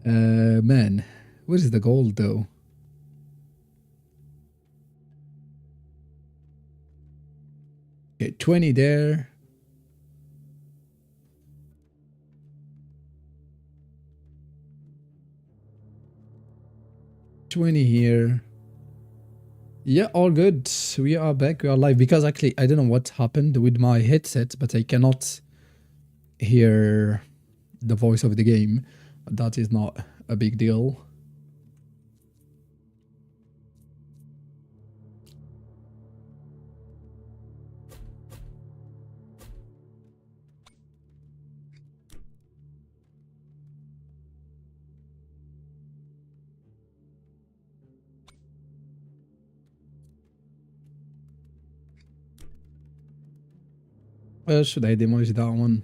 Man. Where is the gold, though? Okay, 20 there. $20 here. Yeah, all good. We are back. We are live. Because actually, I don't know what happened with my headset, but I cannot hear the voice of the game. That is not a big deal. Should I demolish that one?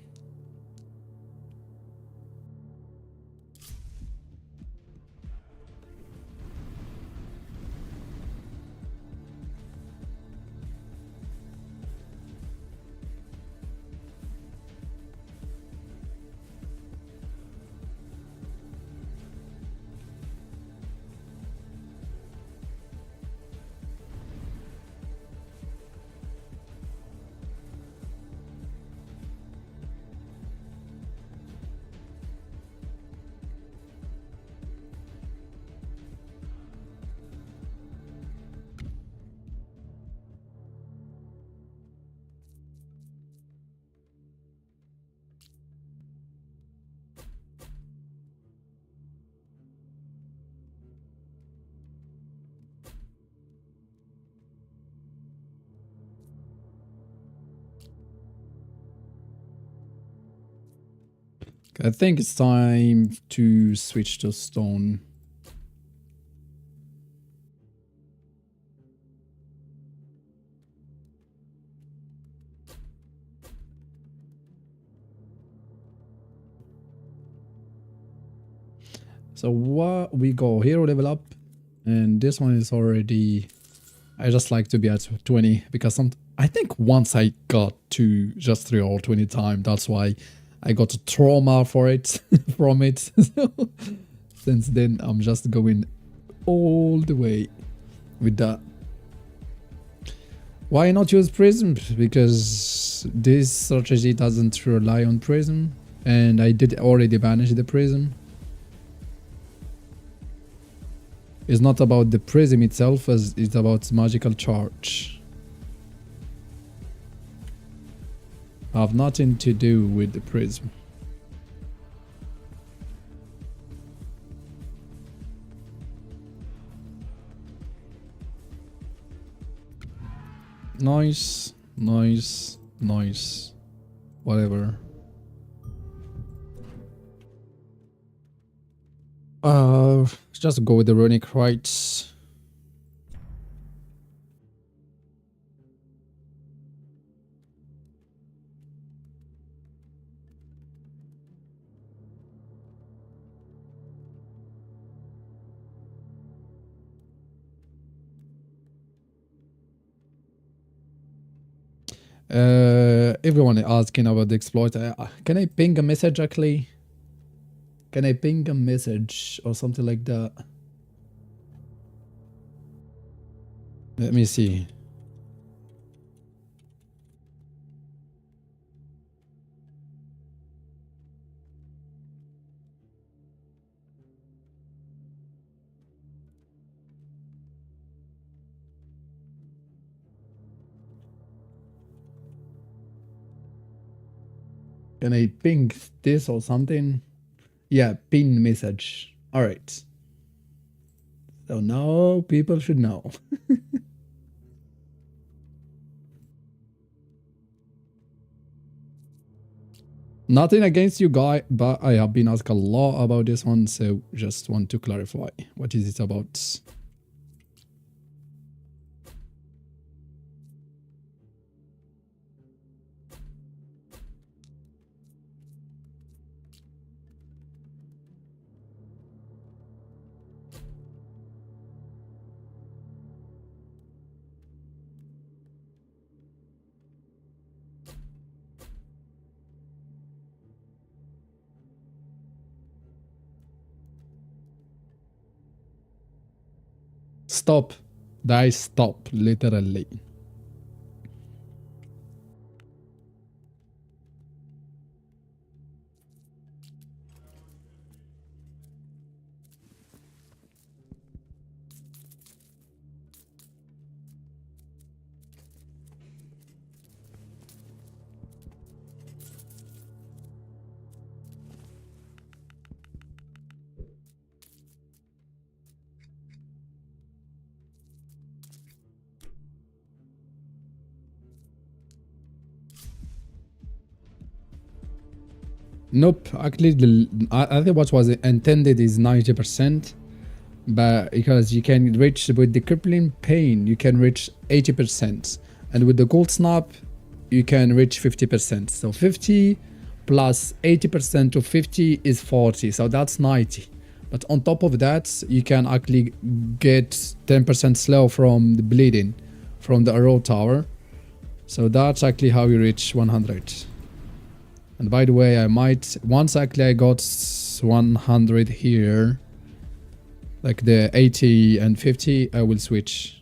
I think it's time to switch to stone. So what we go hero level up, and this one is already. I just like to be at 20 because I think once I got to just 3 or 20 time, that's why I got a trauma for it from it. Since then, I'm just going all the way with that. Why not use prism? Because this strategy doesn't rely on prism, and I did already banish the prism. It's not about the prism itself, as it's about magical charge. Have nothing to do with the prism. Nice, nice, nice. Whatever. Just go with the runic rights. Everyone asking about the exploit. Can I ping a message actually? Can I ping a message or something like that? Let me see. Can I ping this or something? Yeah, pin message. All right. So now people should know. Nothing against you, guy, but I have been asked a lot about this one, so just want to clarify. What is it about? Stop. Die, stop, literally. Nope, actually, I think what was intended is 90%, but because you can reach with the crippling pain, you can reach 80%, and with the gold snap, you can reach 50%. So 50 plus 80% of 50 is 40, so that's 90. But on top of that, you can actually get 10% slow from the bleeding from the arrow tower. So that's actually how you reach 100. And by the way, I might, once actually I got 100 here, like the 80 and 50, I will switch.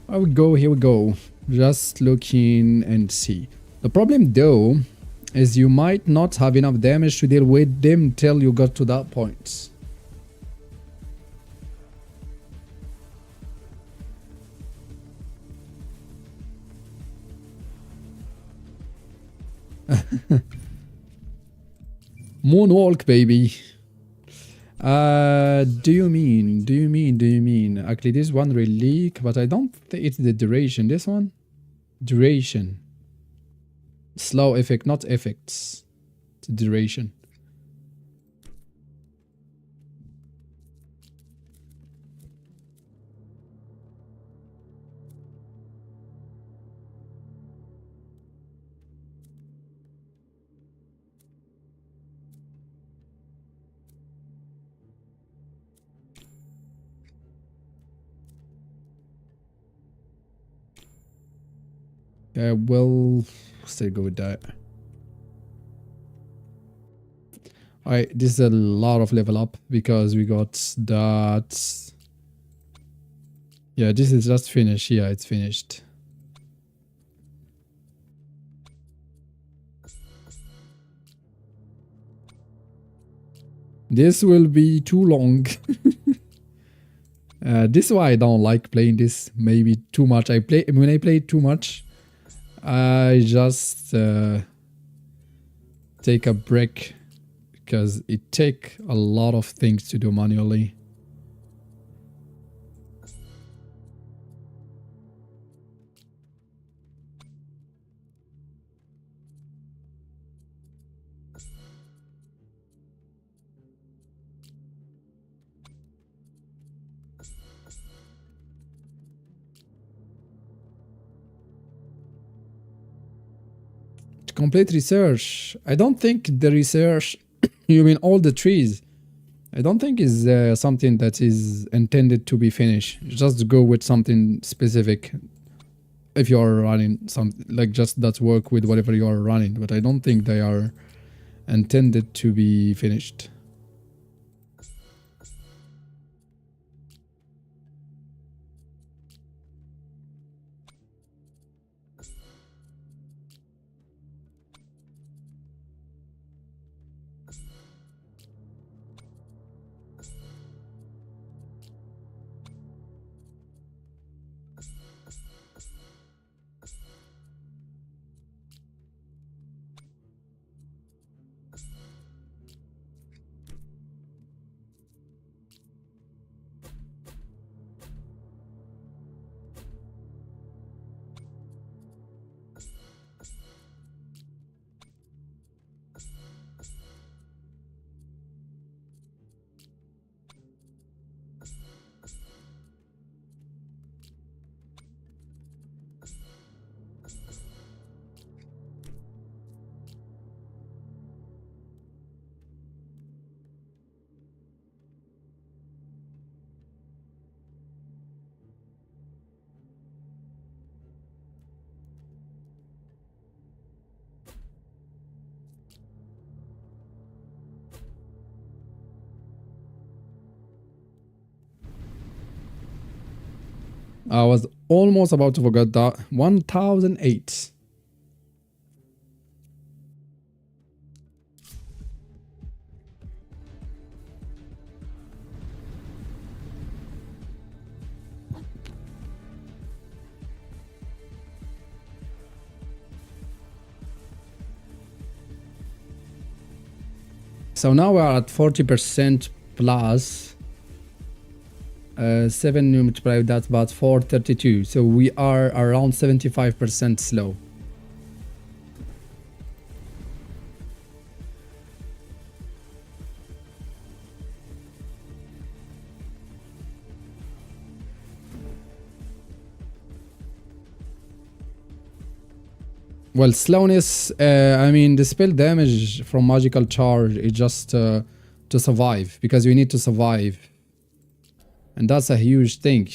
I would go, here we go. Just looking and see. The problem though, is you might not have enough damage to deal with them till you got to that point. Moonwalk, baby. Do you mean? Actually, this one relic, but I don't think it's the duration. This one? Duration. Slow effect, not effects. It's duration. We'll still go with that. Alright, this is a lot of level up because we got that. Yeah, this is just finished. Yeah, it's finished. This will be too long. This is why I don't like playing this maybe too much. When I play too much, I just take a break because it takes a lot of things to do manually. To complete research, I don't think the research, you mean all the trees, I don't think is something that is intended to be finished. Just go with something specific if you are running something like just that work with whatever you are running, but I don't think they are intended to be finished. I was almost about to forget that. 1008. So now we are at 40% plus. 7 new multiplied with that's about 432. So we are around 75% slow. Well, slowness, I mean, the spell damage from magical charge is just to survive, because you need to survive. And that's a huge thing.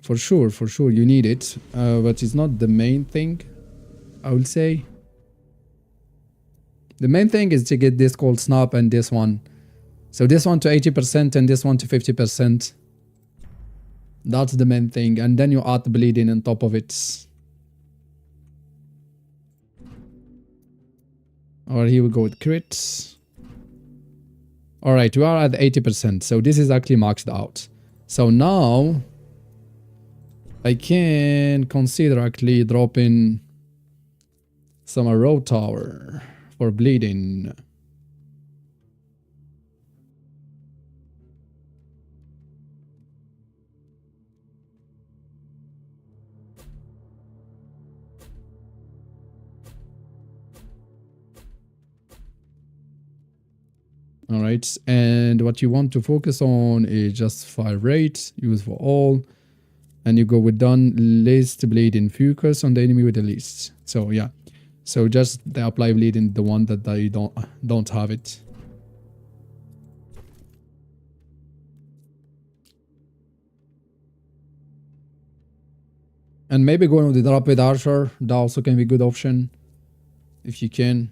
For sure, you need it. But it's not the main thing, I would say. The main thing is to get this cold snap and this one. So this one to 80% and this one to 50%. That's the main thing. And then you add bleeding on top of it. Or here we go with crits. Alright, we are at 80%. So this is actually maxed out. So now I can consider actually dropping some arrow tower for bleeding. Alright, and what you want to focus on is just fire rate, use for all, and you go with done least bleeding, focus on the enemy with the least. So yeah, so just the apply bleeding, the one that I don't have it. And maybe going with the drop with archer, that also can be a good option if you can.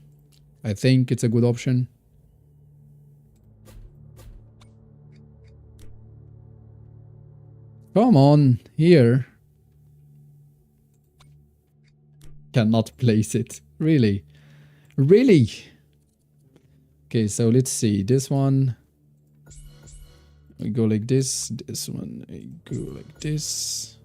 I think it's a good option. Come on, here. Cannot place it. Really? Really? Okay, so let's see. This one, we go like this. This one, I go like this.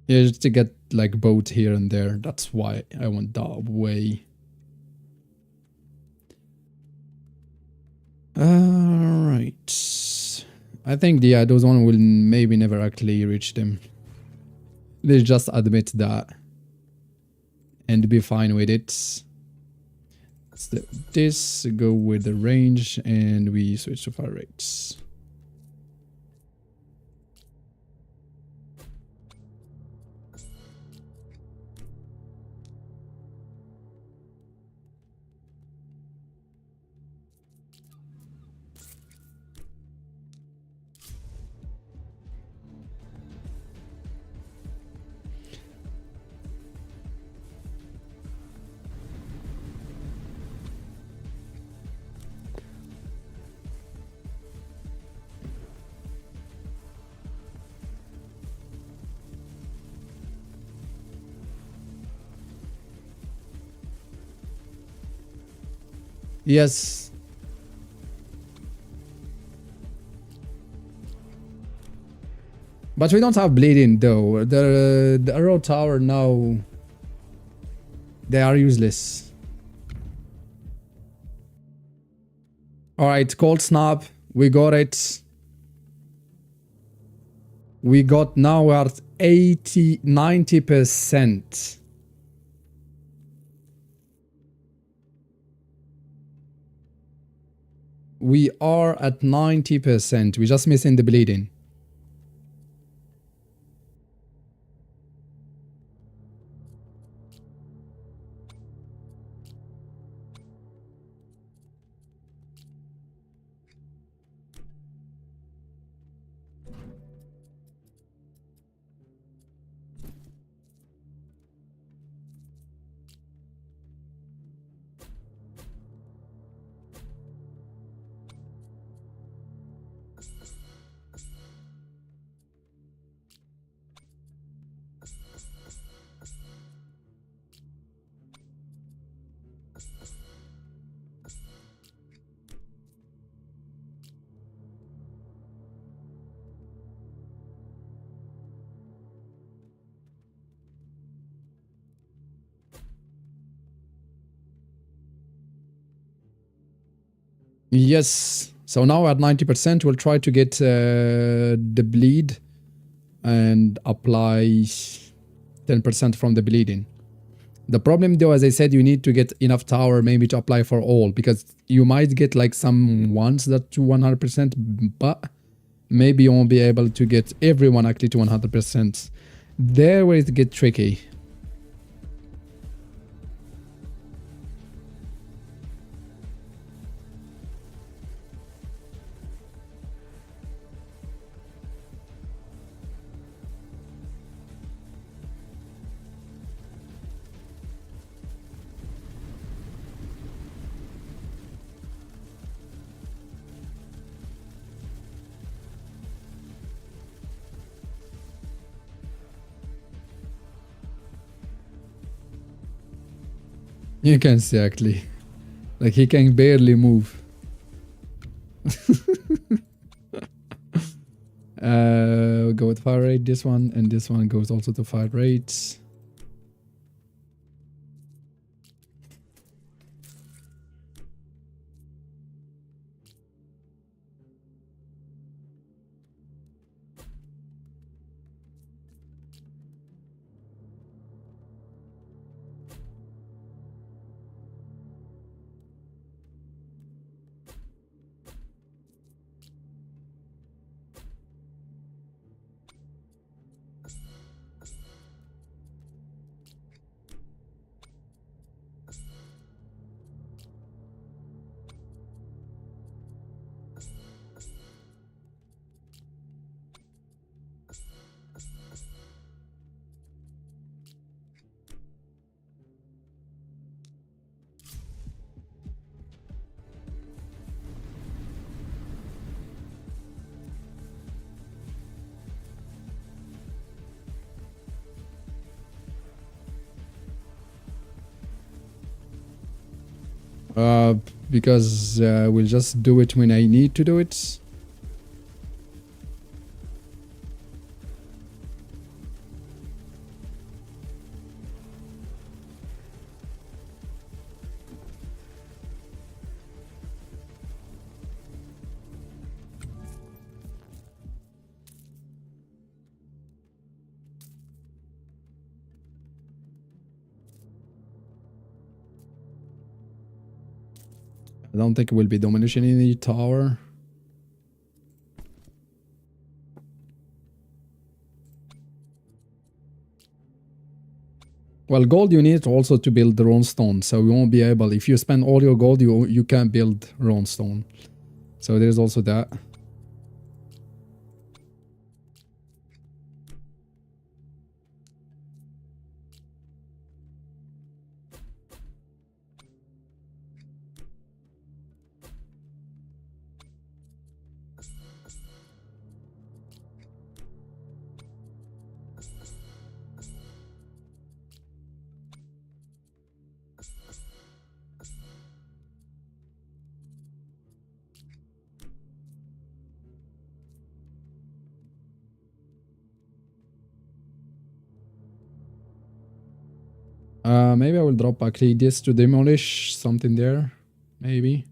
Yeah, just to get like both here and there. That's why I went that way. Alright. I think, yeah, those one will maybe never actually reach them. Let's just admit that. And be fine with it. So this, go with the range, and we switch to fire rates. Yes. But we don't have bleeding though. The arrow tower now, they are useless. Alright, cold snap. We got it. We got, now we're at 90%. We are at 90%. We're just missing the bleeding. Yes. So now at 90%, we'll try to get the bleed and apply 10% from the bleeding. The problem though, as I said, you need to get enough tower maybe to apply for all, because you might get like some ones that to 100%, but maybe you won't be able to get everyone actually to 100%. There where it get tricky. You can see actually, like he can barely move. We'll go with fire rate, this one, and this one goes also to fire rates. Uh, because we'll just do it when I need to do it. I don't think it will be domination in the tower. Well, gold you need also to build the rune stone, so you won't be able. If you spend all your gold, you can't build rune stone. So there's also that. Maybe I will drop actually this to demolish something there. Maybe.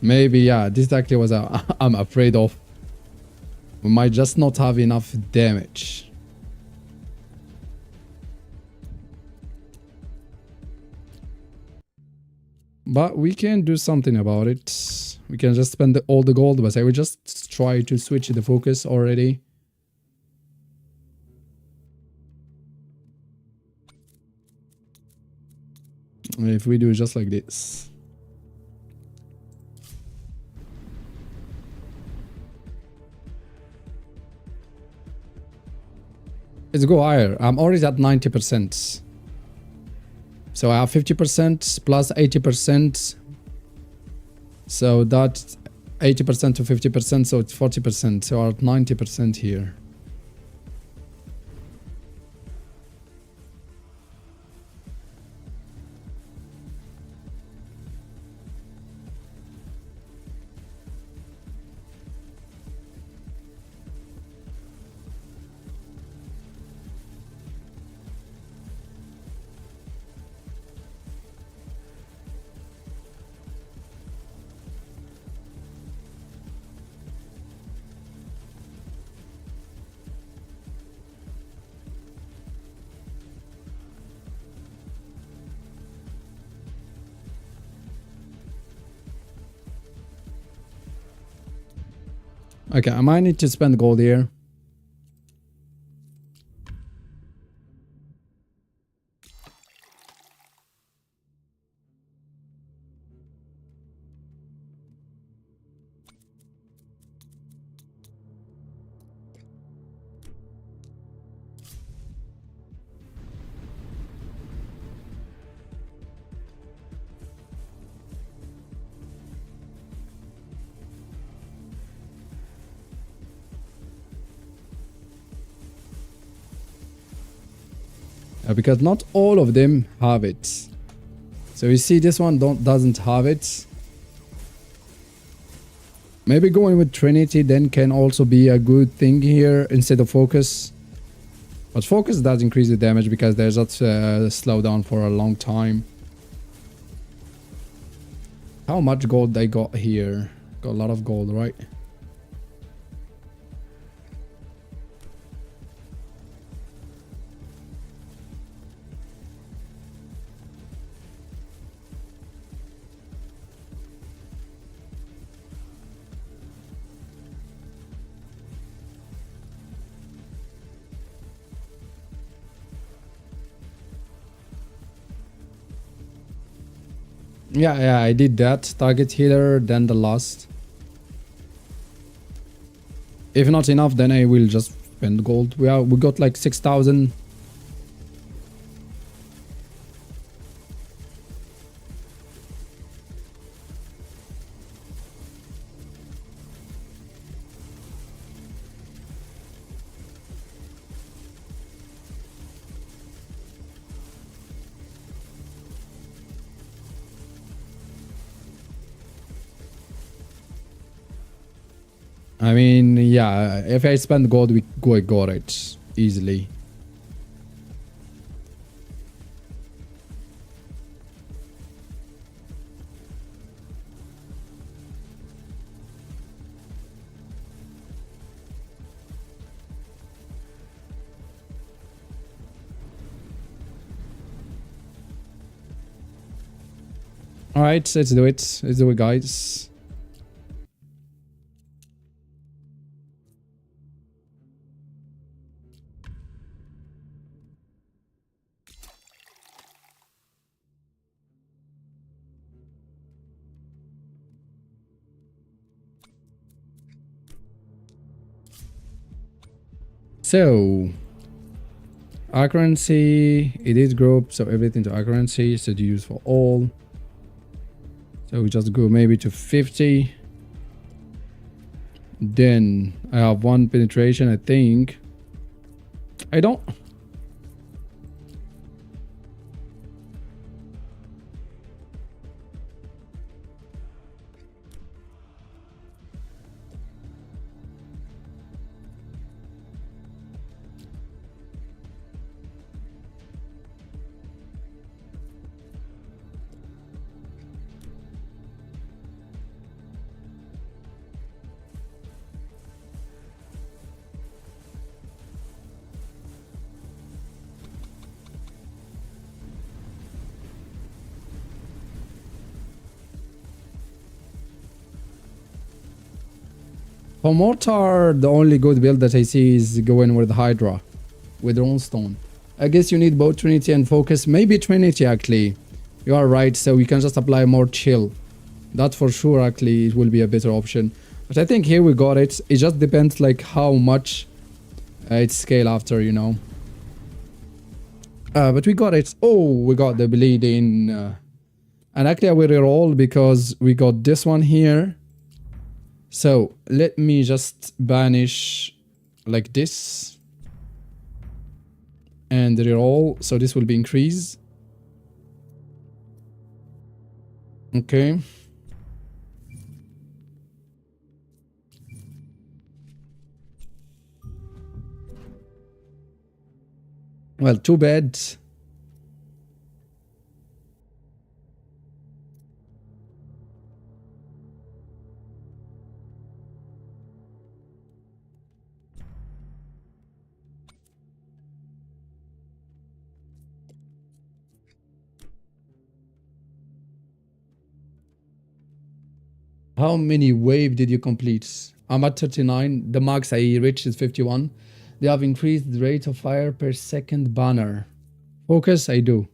Maybe, yeah, this actually was I'm afraid of. We might just not have enough damage. But we can do something about it. We can just spend all the gold, but I will just try to switch the focus already. If we do just like this. Let's go higher. I'm already at 90%. So I have 50% plus 80%. So that's 80% to 50%, so it's 40%. So we're at 90% here. Okay, I might need to spend gold here. Because not all of them have it. So you see this one doesn't have it. Maybe going with Trinity then can also be a good thing here instead of Focus. But Focus does increase the damage because there's not slowdown for a long time. How much gold I got here? Got a lot of gold, right? Yeah, I did that. Target healer, then the last. If not enough, then I will just spend gold. We got like 6,000. I mean, yeah, if I spend gold, I got it easily. All right, let's do it. Let's do it, guys. So, accuracy, edit group, so everything to accuracy, so to use for all. So we just go maybe to 50. Then I have 1 penetration, I think. I don't... For mortar, the only good build that I see is going with Hydra, with Runestone. I guess you need both Trinity and Focus. Maybe Trinity, actually. You are right, so you can just apply more chill. That for sure, actually, it will be a better option. But I think here we got it. It just depends, like, how much it's scale after, you know. But we got it. Oh, we got the bleeding. And actually, I will reroll because we got this one here. So let me just banish like this and reroll. So this will be increased. Okay. Well, too bad. How many wave did you complete? I'm at 39. The max I reached is 51. They have increased the rate of fire per second banner. Focus, I do.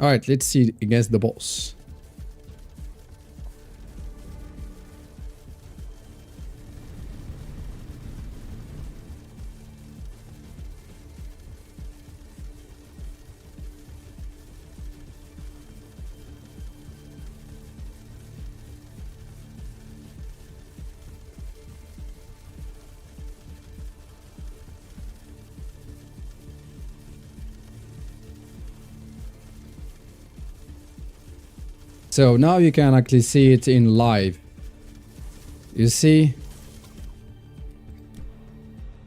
All right, let's see against the boss. So now you can actually see it in live. You see?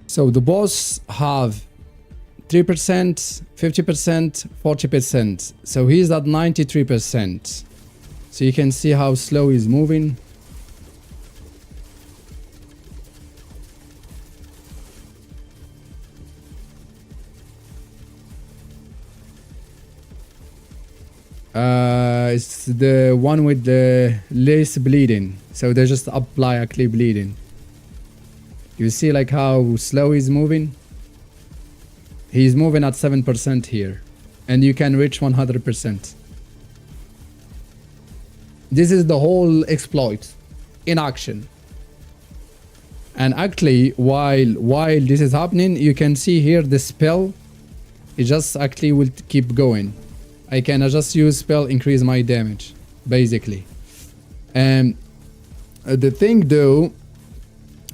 So the boss have 3%, 50%, 40%. So he's at 93%. So you can see how slow he's moving. It's the one with the less bleeding. So they just apply actually bleeding. You see like how slow he's moving? He's moving at 7% here. And you can reach 100%. This is the whole exploit in action. And actually, while this is happening, you can see here the spell. It just actually will keep going. I can just use spell, increase my damage, basically. And the thing though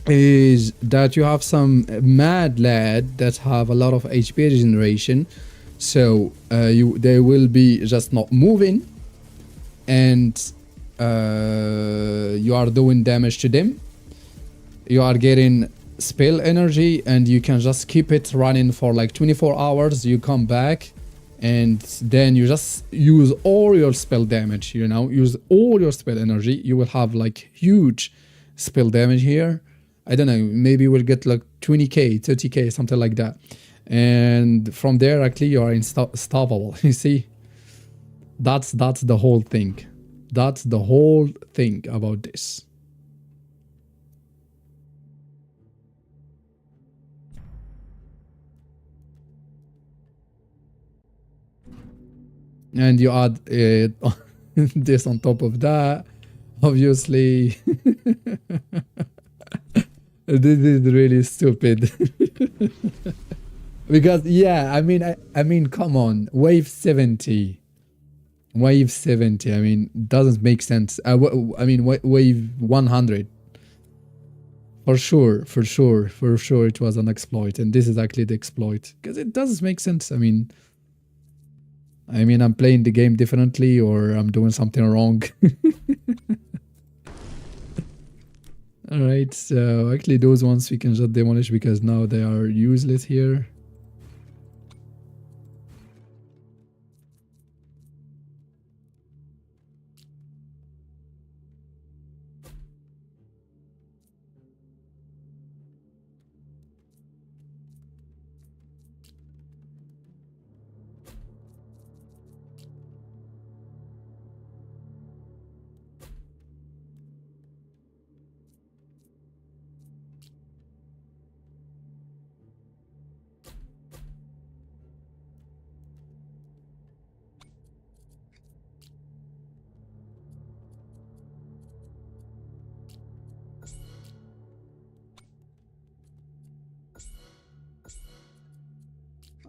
is that you have some mad lad that have a lot of HP regeneration, so they will be just not moving, and you are doing damage to them. You are getting spell energy, and you can just keep it running for like 24 hours. You come back, and then you just use all your spell damage, you know, use all your spell energy. You will have like huge spell damage here. I don't know, maybe we'll get like 20k, 30k, something like that. And from there, actually, you are unstoppable. You see, that's the whole thing. That's the whole thing about this. And you add this on top of that, obviously. This is really stupid. Because yeah, I mean, come on, wave 70. Wave 70, I mean, doesn't make sense. I mean, wave 100. For sure, it was an exploit, and this is actually the exploit. Because it doesn't make sense. I mean, I'm playing the game differently, or I'm doing something wrong. Alright, so actually those ones we can just demolish because now they are useless here.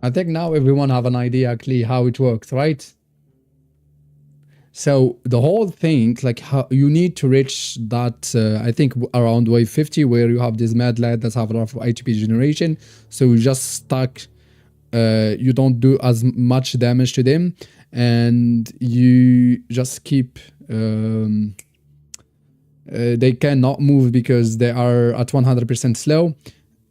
I think now everyone have an idea actually how it works, right? So the whole thing, like how you need to reach that, I think around wave 50, where you have this mad lad that have a lot of HP generation. So you just stack you don't do as much damage to them, and you just keep they cannot move because they are at 100% slow.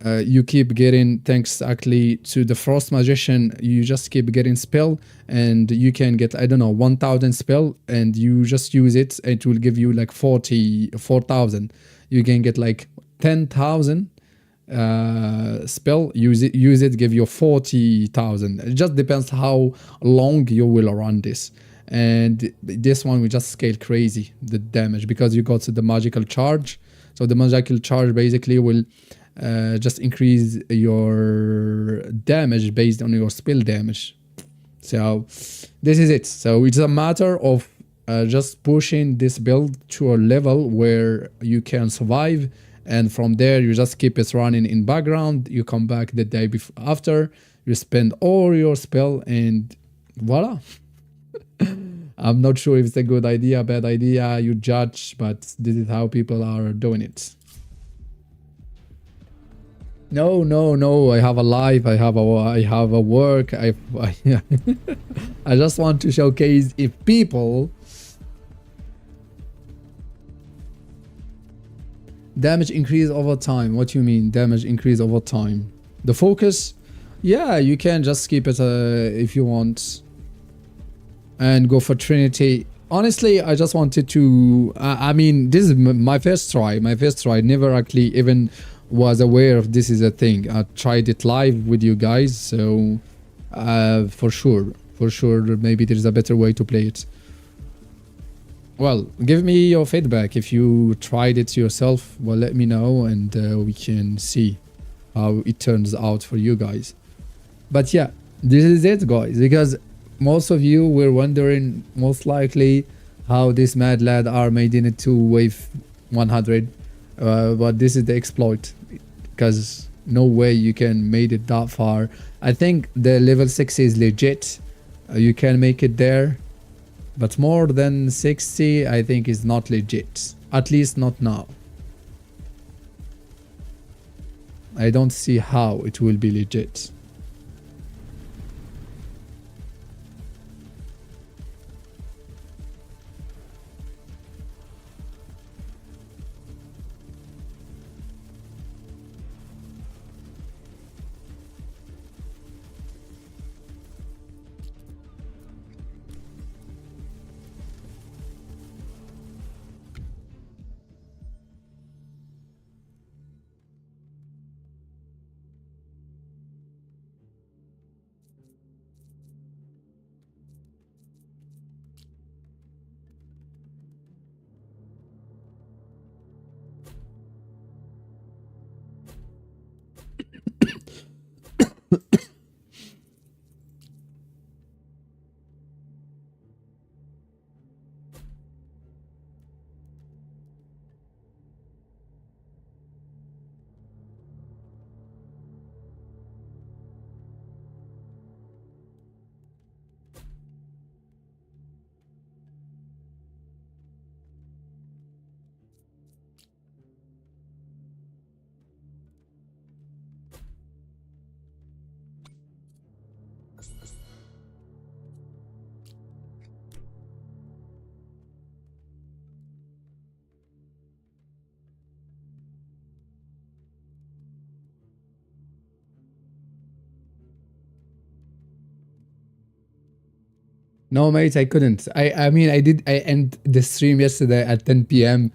You keep getting, thanks actually to the Frost Magician, you just keep getting spell, and you can get, I don't know, 1000 spell, and you just use it. It will give you like 4,000. You can get like 10,000 spell, use it, give you 40,000. It just depends how long you will run this. And this one we just scale crazy the damage because you got the magical charge. So the magical charge basically will just increase your damage based on your spell damage. So this is it. So it's a matter of just pushing this build to a level where you can survive, and from there you just keep it running in background. You come back the day after, you spend all your spell, and voila. I'm not sure if it's a good idea, bad idea, you judge, but this is how people are doing it. No, no, no. I have a life. I have a work. I just want to showcase if people damage increase over time. What do you mean damage increase over time? The focus? Yeah, you can just keep it if you want, and go for Trinity. Honestly, I just wanted to. I mean, this is my first try. My first try. Never actually even was aware of this is a thing. I tried it live with you guys, so for sure, maybe there's a better way to play it. Well, give me your feedback if you tried it yourself. Well, let me know, and we can see how it turns out for you guys. But yeah, this is it, guys, because most of you were wondering most likely how this mad lad are made in it to wave 100, but this is the exploit, because no way you can made it that far. I think the level 6 is legit. You can make it there, but more than 60 I think is not legit, at least not now. I don't see how it will be legit. No, mate, I couldn't. I mean, I end the stream yesterday at 10 p.m.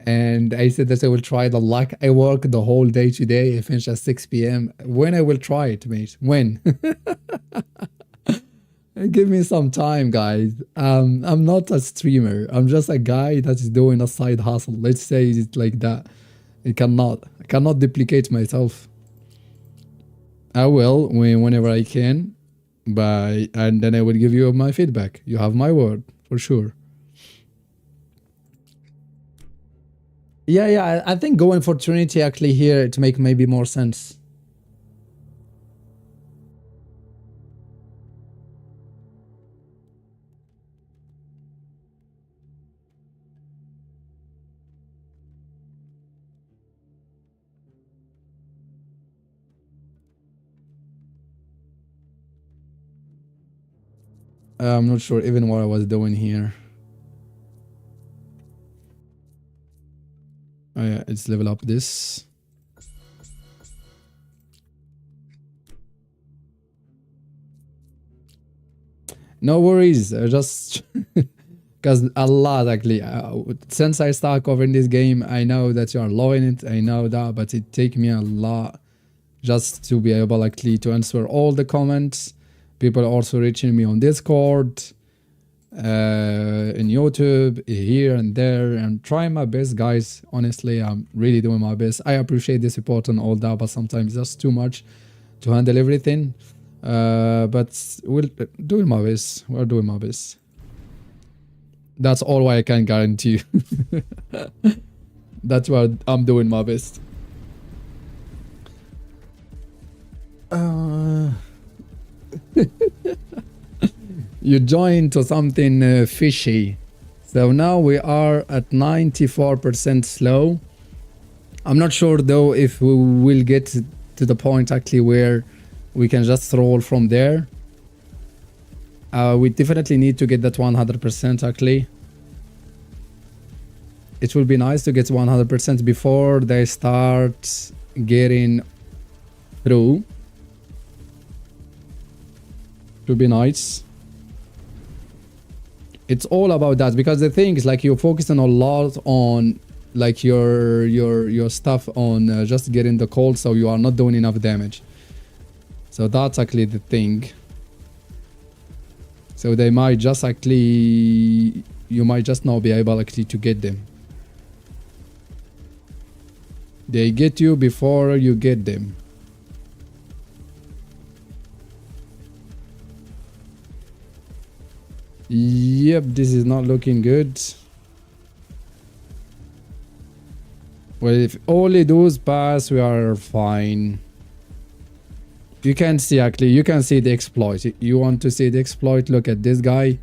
and I said that I will try the luck. I work the whole day today. I finish at 6 p.m. When I will try it, mate? When? Give me some time, guys. I'm not a streamer. I'm just a guy that is doing a side hustle. Let's say it like that. I cannot duplicate myself. I will whenever I can, but and then I will give you my feedback. You have my word for sure. Yeah, yeah. I think going for Trinity actually here to make maybe more sense. I'm not sure even what I was doing here. Oh yeah, let's level up this. No worries, just because a lot actually. Since I start covering this game, I know that you are loving it. I know that, but it take me a lot just to be able actually to answer all the comments. People also reaching me on Discord, in YouTube, here and there, and trying my best, guys. Honestly, I'm really doing my best. I appreciate the support and all that, but sometimes it's just too much to handle everything. But we're doing my best. We're doing my best. That's all I can guarantee you. That's what I'm doing my best. You joined to something fishy. So now we are at 94% slow. I'm not sure though if we will get to the point actually where we can just roll from there. We definitely need to get that 100% actually. It will be nice to get 100% before they start getting through. It will be nice. It's all about that, because the thing is like you're focusing a lot on like your stuff on just getting the cold, so you are not doing enough damage. So that's actually the thing. So they might just actually, you might just not be able actually to get them. They get you before you get them. Yep, this is not looking good. Well, if only those pass, we are fine. You can see actually, you can see the exploit. You want to see the exploit? Look at this guy.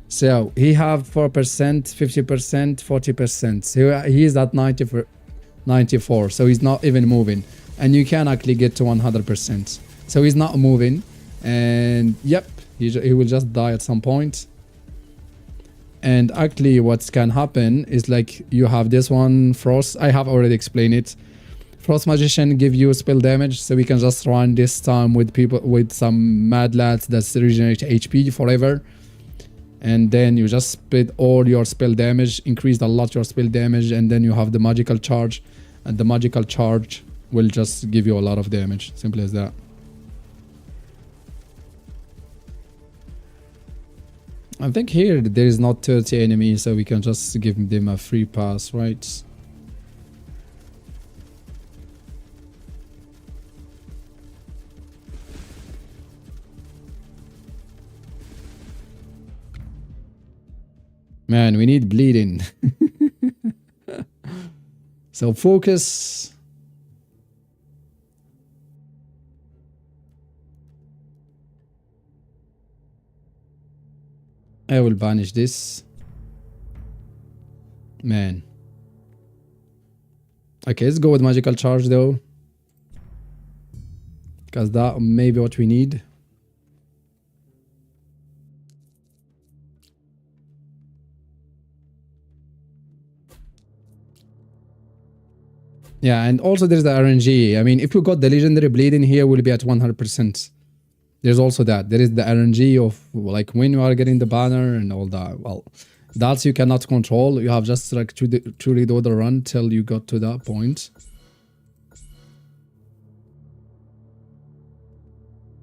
So he have 4%, 50%, 40%. So he is at 94. So he's not even moving, and you can actually get to 100%. So he's not moving, and yep, he will just die at some point. And actually what can happen is like you have this one Frost. I have already explained it. Frost Magician give you spell damage, so we can just run this time with people, with some mad lads that regenerate HP forever, and then you just split all your spell damage, increase a lot your spell damage, and then you have the magical charge, and the magical charge will just give you a lot of damage. Simple as that. I think here there is not 30 enemies, so we can just give them a free pass, right? Man, we need bleeding. So focus. I will banish this. Man. Okay, let's go with magical charge though, because that may be what we need. Yeah, and also there's the RNG. I mean, if we got the legendary bleeding here, we'll be at 100%. There's also that. There is the RNG of like when you are getting the banner and all that. Well, that's you cannot control. You have just like to do the run till you got to that point.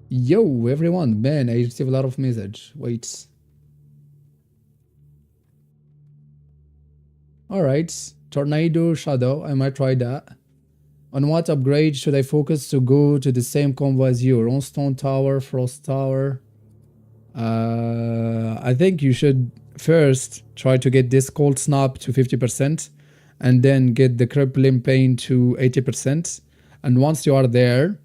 Yo, everyone. Man, I receive a lot of message. Wait. Alright. Tornado Shadow. I might try that. On what upgrade should I focus to go to the same combo as you? Runestone Tower, Frost Tower. I think you should first try to get this Cold Snap to 50%, and then get the Crippling Pain to 80%. And once you are there,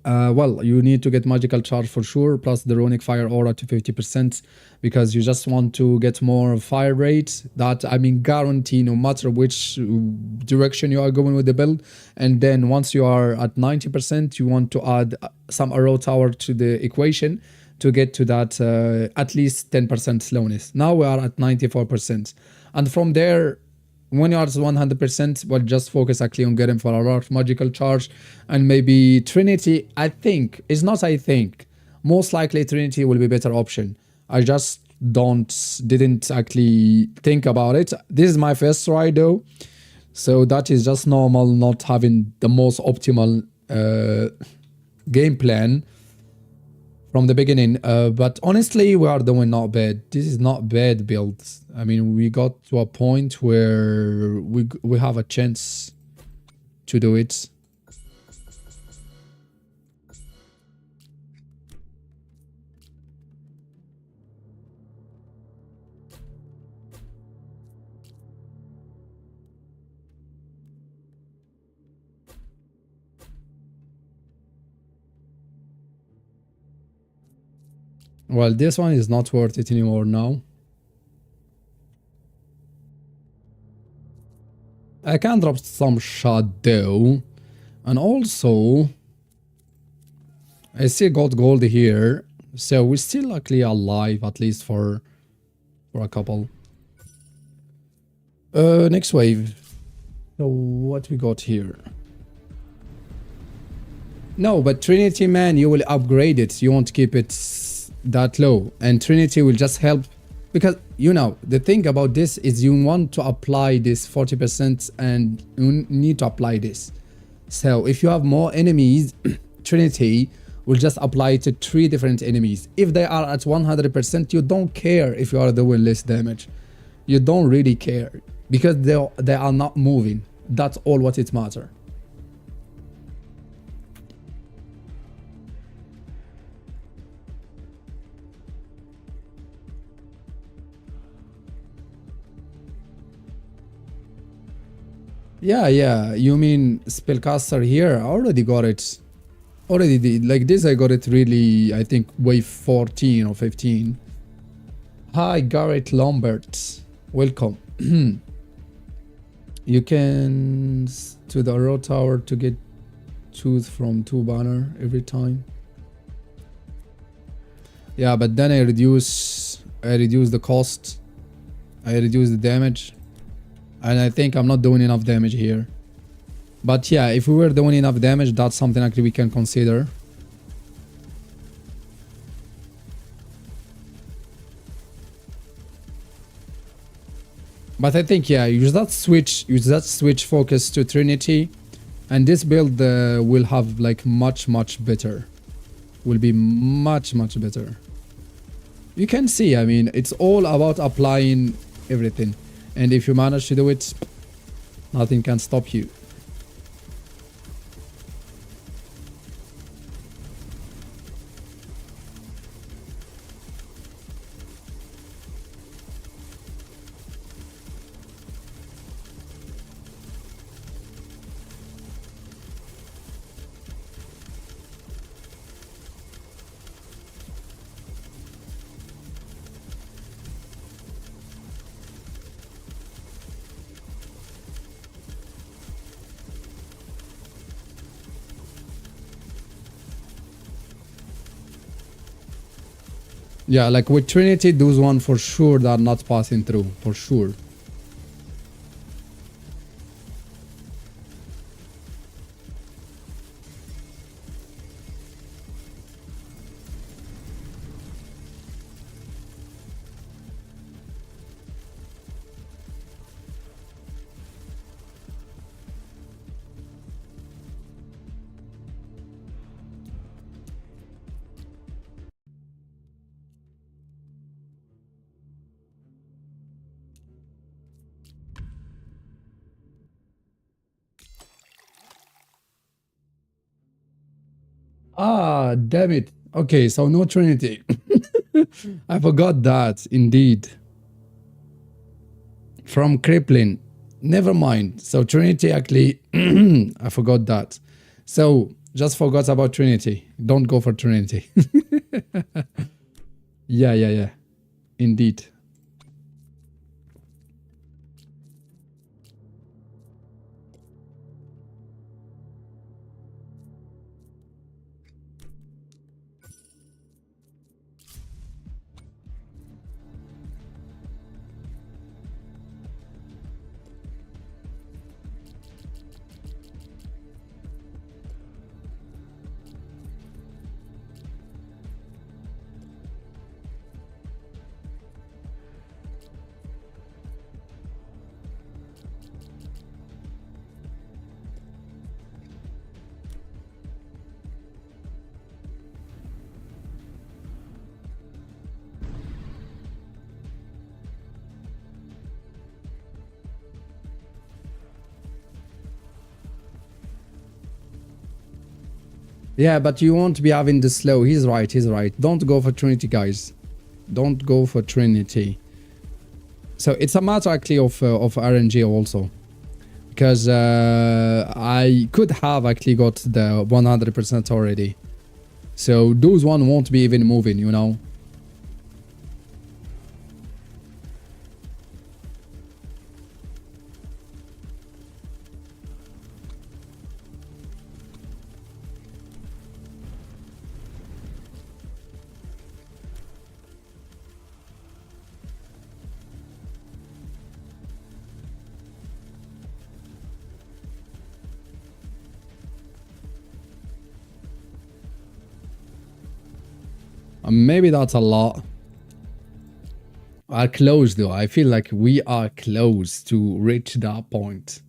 well, you need to get Magical Charge for sure, plus the Runic Fire Aura to 50%, because you just want to get more fire rate. That, I mean, guarantee no matter which direction you are going with the build. And then once you are at 90%, you want to add some Arrow Tower to the equation, to get to that at least 10% slowness. Now we are at 94%. And from there, when you are at 100%, well, just focus actually on getting for a large magical charge, and maybe Trinity, I think, is not I think. Most likely Trinity will be a better option. I just didn't actually think about it. This is my first try though. So that is just normal, not having the most optimal game plan from the beginning. But honestly, we are doing not bad. This is not bad builds. I mean, we got to a point where we have a chance to do it. Well, this one is not worth it anymore now. I can drop some shot though. And also, I still got gold here. So we're still actually alive, at least for a couple. Next wave. So what we got here? No, but Trinity, man, you will upgrade it. You won't keep it that low. And Trinity will just help. Because, you know, the thing about this is you want to apply this 40% and you need to apply this. So if you have more enemies, Trinity will just apply it to 3 different enemies. If they are at 100%, you don't care if you are doing less damage. You don't really care. Because they are not moving. That's all what it matters. Yeah, you mean spellcaster here? I already got it. Already did. Like this, I got it really, I think, wave 14 or 15. Hi, Garrett Lambert. Welcome. You can to the road tower to get tooth from 2 banner every time. Yeah, but then I reduce the cost. I reduce the damage. And I think I'm not doing enough damage here. But yeah, if we were doing enough damage, that's something actually we can consider. But I think, yeah, use that switch focus to Trinity. And this build will have like much better. Will be much better. You can see, I mean, it's all about applying everything. And if you manage to do it, nothing can stop you. Yeah, like with Trinity, those one for sure that are not passing through, for sure. Ah, damn it. Okay, so no Trinity. I forgot that, indeed. From Crippling. Never mind. So Trinity actually, I forgot that. So just forgot about Trinity. Don't go for Trinity. Yeah. Indeed. Yeah, but you won't be having the slow. He's right, he's right. Don't go for Trinity, guys. Don't go for Trinity. So it's a matter actually of RNG also. Because I could have actually got the 100% already. So those one won't be even moving, you know. Maybe that's a lot. Are close though. I feel like we are close to reach that point.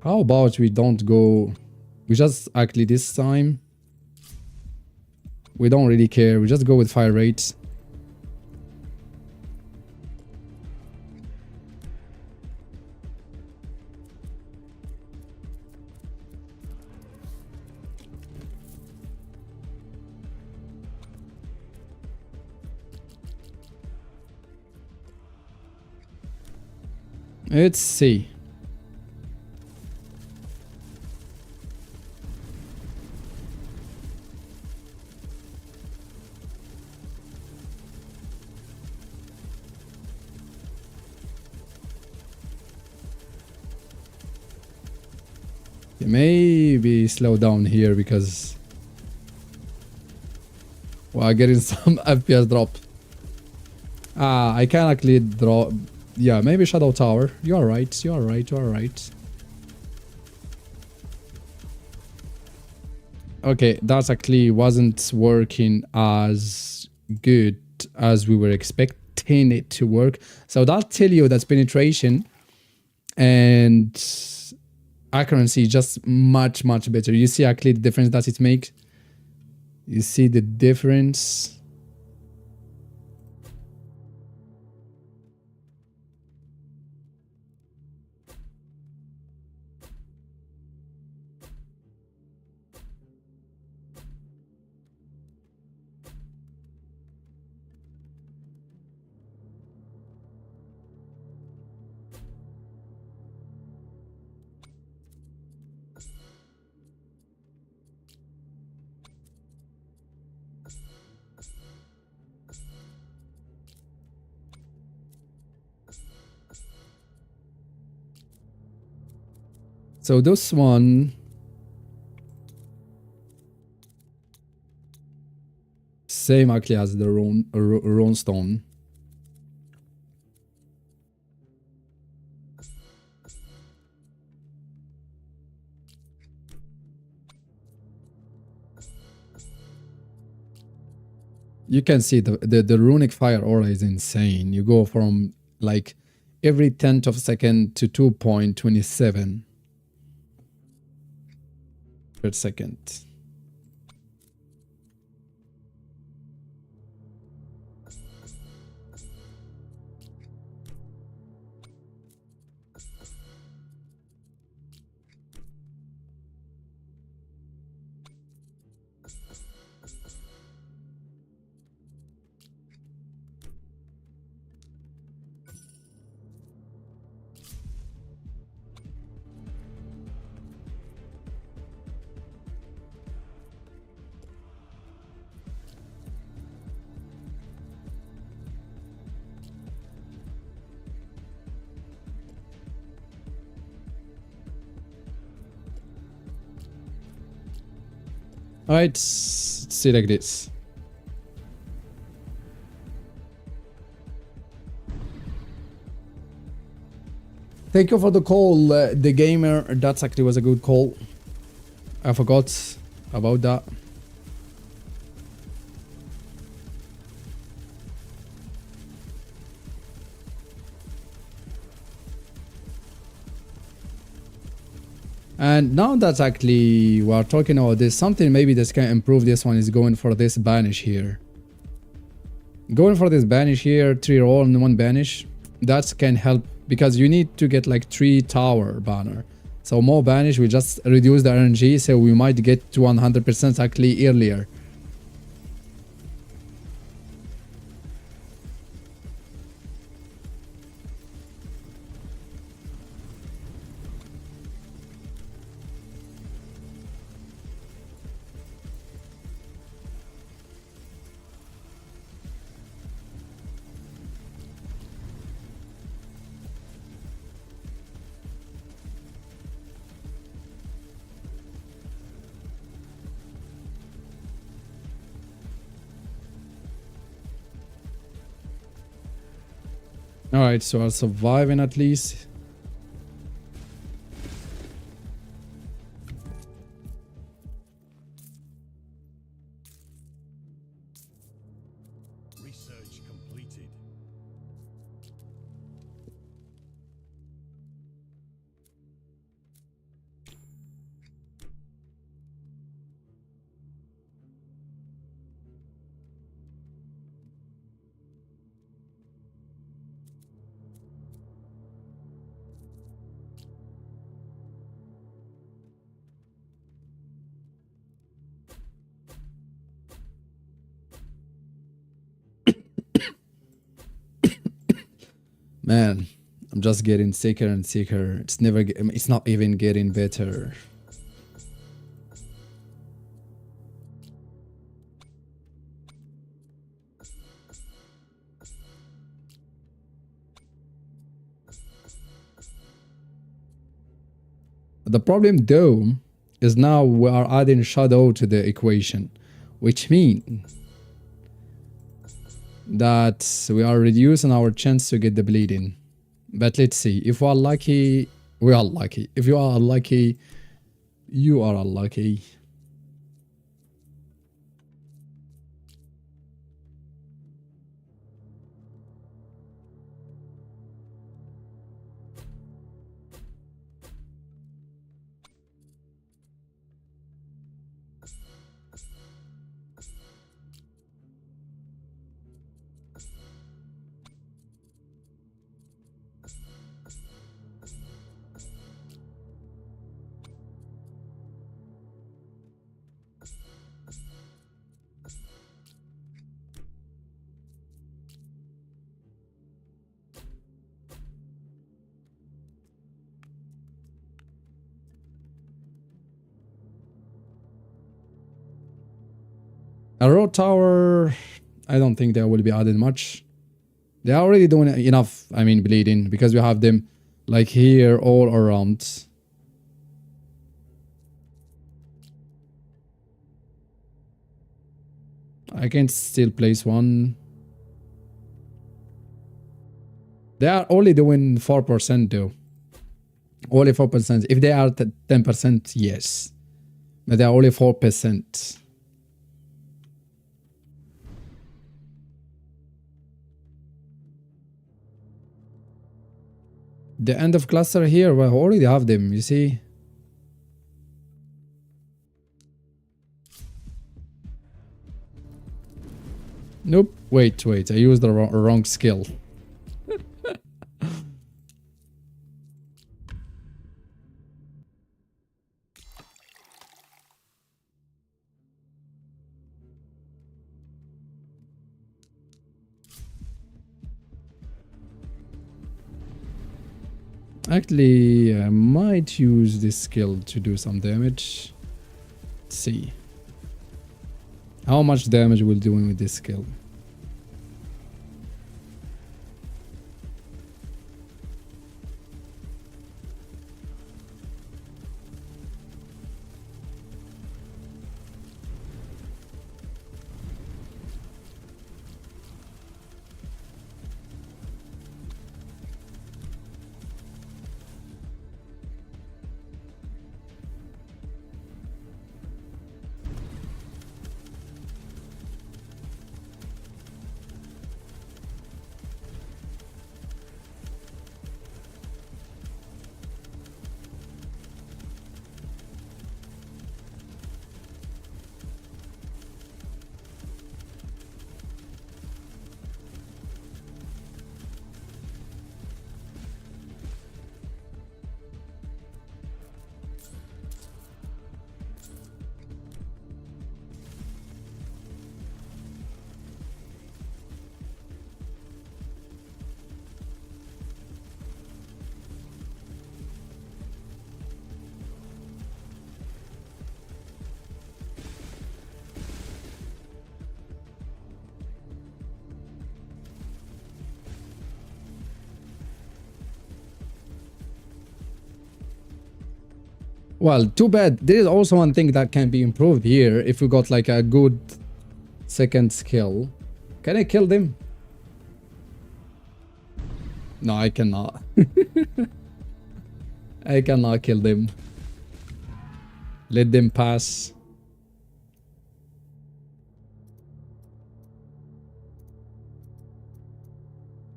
How about we don't go... We just actually this time... We don't really care. We just go with fire rate. Let's see. Maybe slow down here because we're getting some FPS drop. Ah, I can actually draw. Yeah, maybe Shadow Tower. You are right. You are right. You are right. Okay, that actually wasn't working as good as we were expecting it to work. So that'll tell you that penetration and accuracy is just much better. You see actually the difference that it makes. You see the difference. So this one, same actually as the Rune Stone. You can see the runic fire aura is insane. You go from like every 10th of a second to 2.27 per second. Alright, see like this. Thank you for the call, the gamer. That actually was a good call. I forgot about that. And now that actually we are talking about this, something maybe this can improve this one is going for this banish here. Going for this banish here, 3 roll and 1 banish, that can help because you need to get like 3 tower banner. So more banish will just reduce the RNG, so we might get to 100% actually earlier. Alright, so I'm surviving at least. Research completed. Man, I'm just getting sicker and sicker. It's not even getting better. The problem though is now we are adding shadow to the equation, which means that we are reducing our chance to get the bleeding. But let's see, if we are lucky, we are lucky. If you are unlucky, you are unlucky. A road tower, I don't think they will be added much. They are already doing enough, I mean, bleeding, because we have them like here all around. I can still place one. They are only doing 4% though. Only 4%. If they are 10%, yes. But they are only 4%. The end of cluster here, we already have them, you see? Nope. Wait. I used the wrong skill. Actually, I might use this skill to do some damage. Let's see. How much damage we're doing with this skill. Well, too bad. There is also one thing that can be improved here if we got like a good second skill. Can I kill them? No, I cannot. I cannot kill them. Let them pass.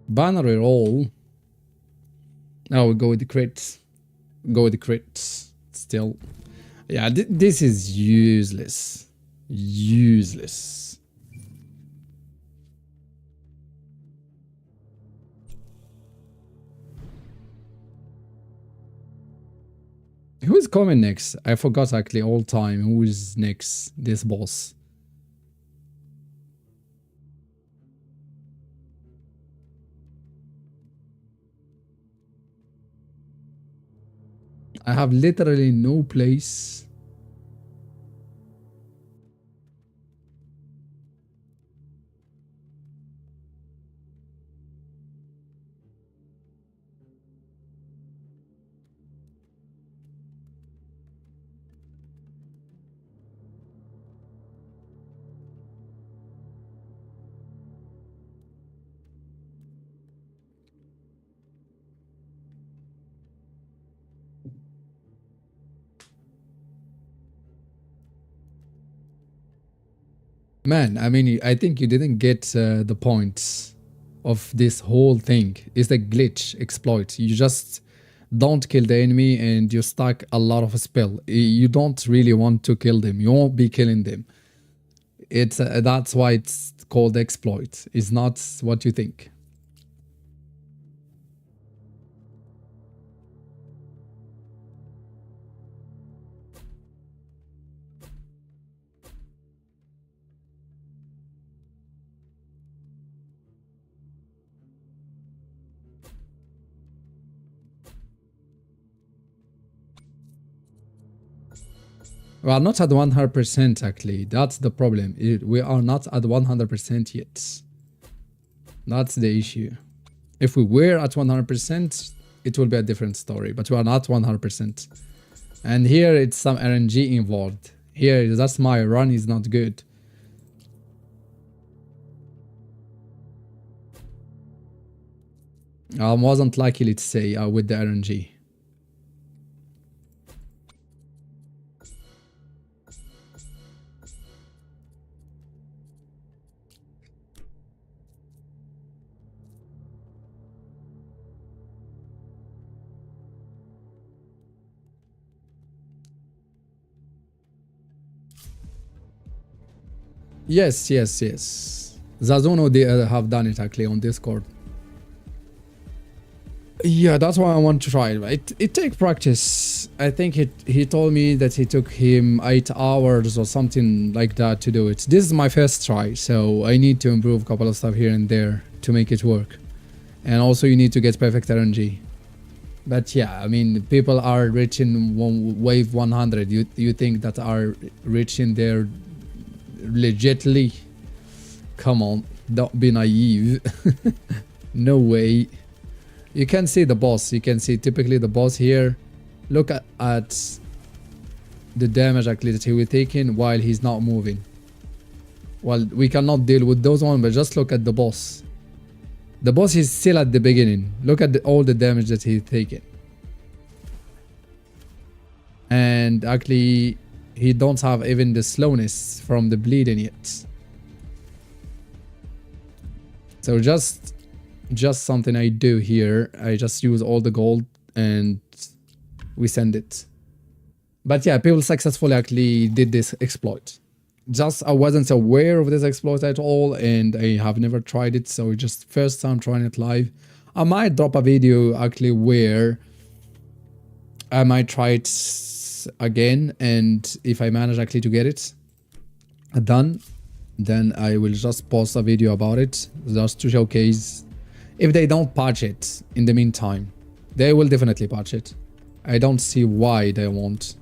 Banner roll. Now we go with the crits. Go with the crits. Still. Yeah, this is useless. Useless. Who's coming next? I forgot actually all time. Who is next? This boss. I have literally no place. Man, I mean, I think you didn't get the points of this whole thing. It's a glitch exploit. You just don't kill the enemy and you stack a lot of spell. You don't really want to kill them. You won't be killing them. It's that's why it's called exploit. It's not what you think. We are not at 100% actually. That's the problem. We are not at 100% yet. That's the issue. If we were at 100%, it will be a different story. But we are not 100%. And here it's some RNG involved. Here, that's my run is not good. I wasn't lucky, let's say, with the RNG. Yes. Zazuno, they have done it actually on Discord. Yeah, that's why I want to try it. It takes practice. I think he told me that it took him 8 hours or something like that to do it. This is my first try, so I need to improve a couple of stuff here and there to make it work. And also you need to get perfect RNG. But yeah, I mean, people are reaching wave 100. You think that are reaching there legitly? Come on, don't be naive. No way. You can see the boss. You can see typically the boss here. Look at the damage actually that he was taking while he's not moving. Well, we cannot deal with those ones, but just look at the boss. The boss is still at the beginning. Look at all the damage that he's taking. And actually, he don't have even the slowness from the bleeding yet. So just something I do here. I just use all the gold and we send it. But yeah, people successfully actually did this exploit. Just I wasn't aware of this exploit at all and I have never tried it, so just first time trying it live. I might drop a video actually where I might try it again, and if I manage actually to get it done, then I will just post a video about it just to showcase. If they don't patch it in the meantime, they will definitely patch it. I don't see why they won't.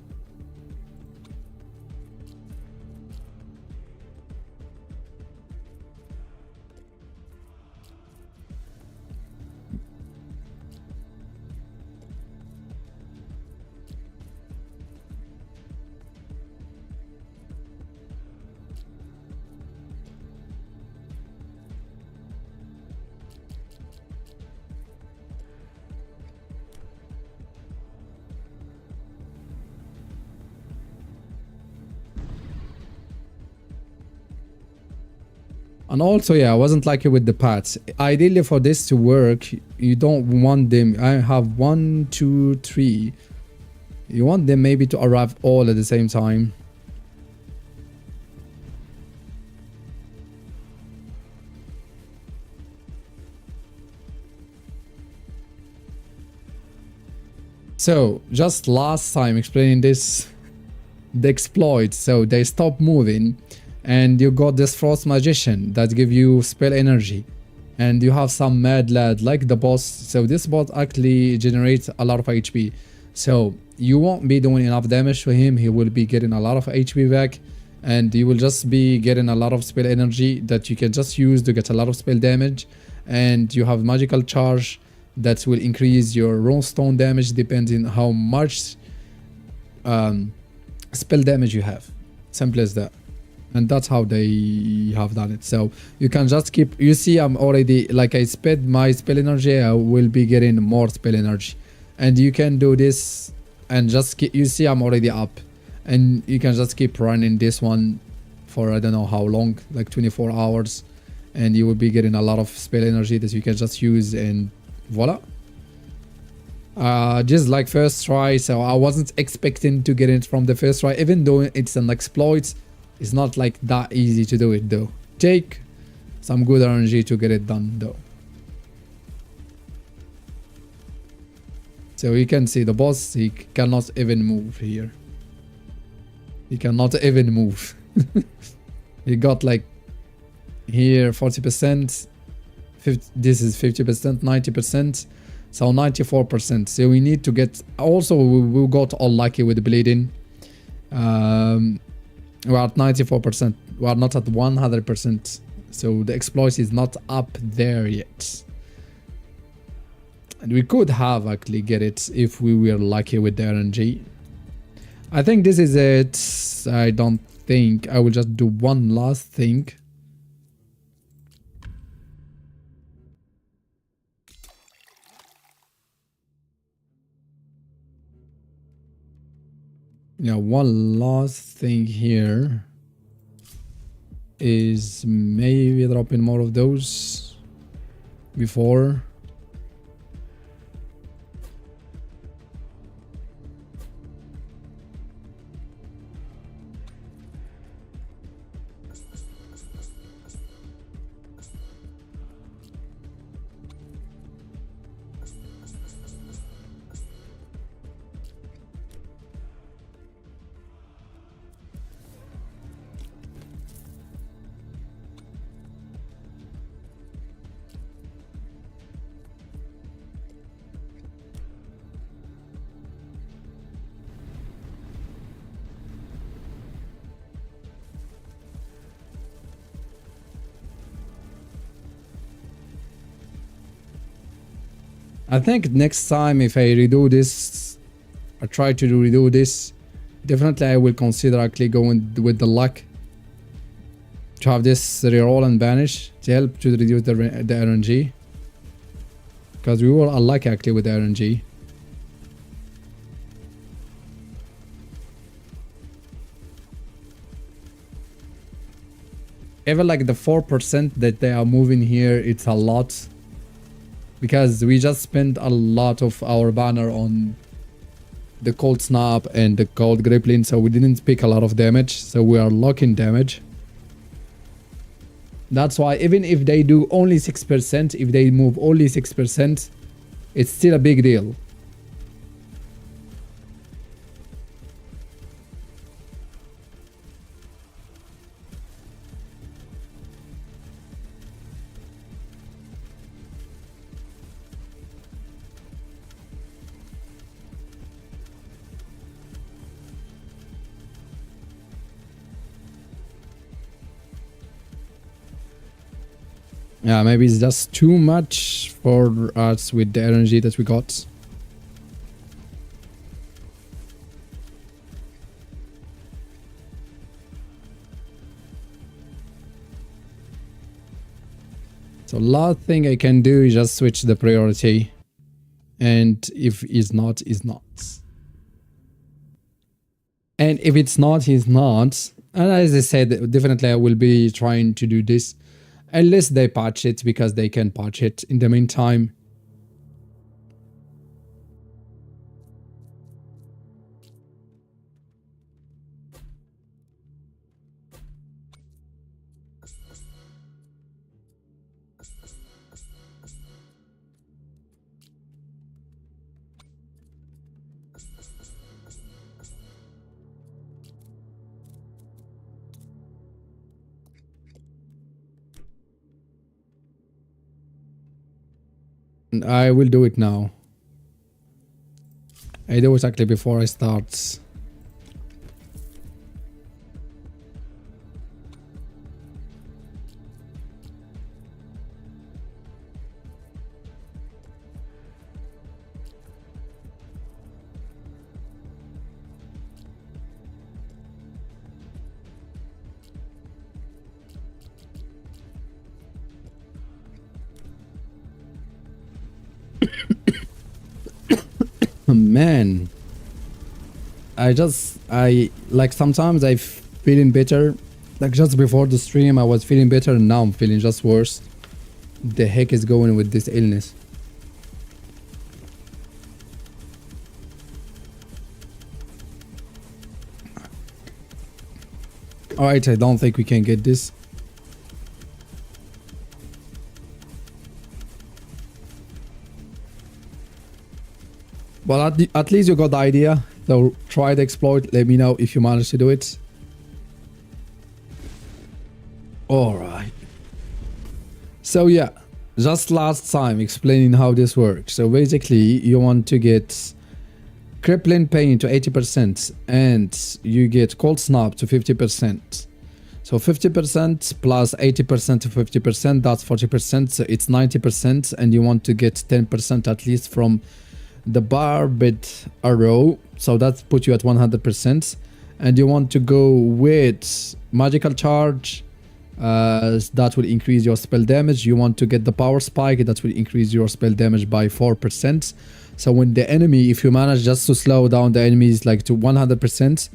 And also, yeah, I wasn't lucky with the paths. Ideally, for this to work, you don't want them. I have 1, 2, 3. You want them maybe to arrive all at the same time. So, just last time explaining this, the exploit. So they stop moving, and you got this Frost Magician that give you spell energy. And you have some mad lad like the boss. So this bot actually generates a lot of HP. So you won't be doing enough damage to him. He will be getting a lot of HP back. And you will just be getting a lot of spell energy that you can just use to get a lot of spell damage. And you have magical charge that will increase your runestone damage depending how much spell damage you have. Simple as that. And that's how they have done it. So you can just keep, you see I'm already, like I spent my spell energy, I will be getting more spell energy. And you can do this and just keep, you see I'm already up. And you can just keep running this one for I don't know how long, like 24 hours. And you will be getting a lot of spell energy that you can just use, and voila. Just like first try, so I wasn't expecting to get it from the first try, even though it's an exploit. It's not like that easy to do it though. Take some good RNG to get it done though. So you can see the boss, he cannot even move here. He cannot even move. He got like here 40%, 50, this is 50%, 90%, so 94%. So we need to get, also we got unlucky with the bleeding. We're at 94%, we are not at 100%, so the exploit is not up there yet. And we could have actually get it if we were lucky with the RNG. I think this is it. I don't think, I will just do one last thing. Yeah, one last thing here is maybe dropping more of those before. I think next time if I redo this, I try to redo this, definitely I will consider actually going with the luck to have this reroll and banish to help to reduce the RNG, because we were unlucky actually with the RNG. Even like the 4% that they are moving here, it's a lot. Because we just spent a lot of our banner on the cold snap and the cold grappling, so we didn't pick a lot of damage, so we are locking damage. That's why even if they do only 6%, if they move only 6%, it's still a big deal. Yeah, maybe it's just too much for us with the RNG that we got. So last thing I can do is just switch the priority. And if it's not, it's not. And if it's not, it's not. And as I said, definitely I will be trying to do this. Unless they patch it, because they can patch it in the meantime. I will do it now. I do it actually before I start. Man, I like sometimes I feeling better. Like just before the stream, I was feeling better, and now I'm feeling just worse. The heck is going with this illness? Alright, I don't think we can get this. But at least you got the idea. So try the exploit. Let me know if you manage to do it. Alright. So yeah, just last time explaining how this works. So basically you want to get crippling pain to 80% and you get cold snap to 50%. So 50% plus 80% to 50%, that's 40%, so it's 90%, and you want to get 10% at least from the barbed arrow, so that puts you at 100%. And you want to go with magical charge, that will increase your spell damage. You want to get the power spike, that will increase your spell damage by 4%. So when the enemy, if you manage just to slow down the enemies like to 100%,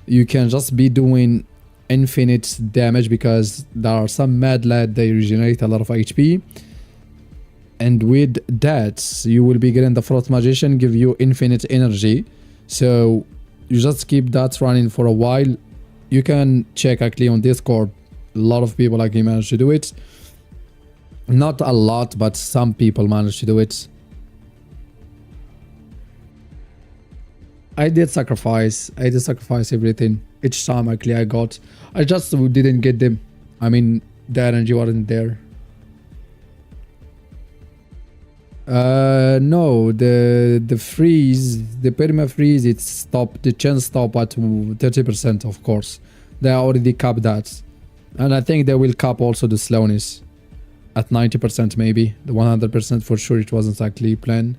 you can just be doing infinite damage, because there are some mad lad, they regenerate a lot of HP. And with that, you will be getting the Frost Magician, give you infinite energy. So you just keep that running for a while. You can check actually on Discord. A lot of people actually manage to do it. Not a lot, but some people manage to do it. I did sacrifice everything. Each time actually I got. I just didn't get them. I mean, the energy wasn't there. No, the freeze, the perma freeze, it's stopped. The chance stop at 30%, of course. They already capped that, and I think they will cap also the slowness at 90%, maybe. The 100% for sure it wasn't actually planned.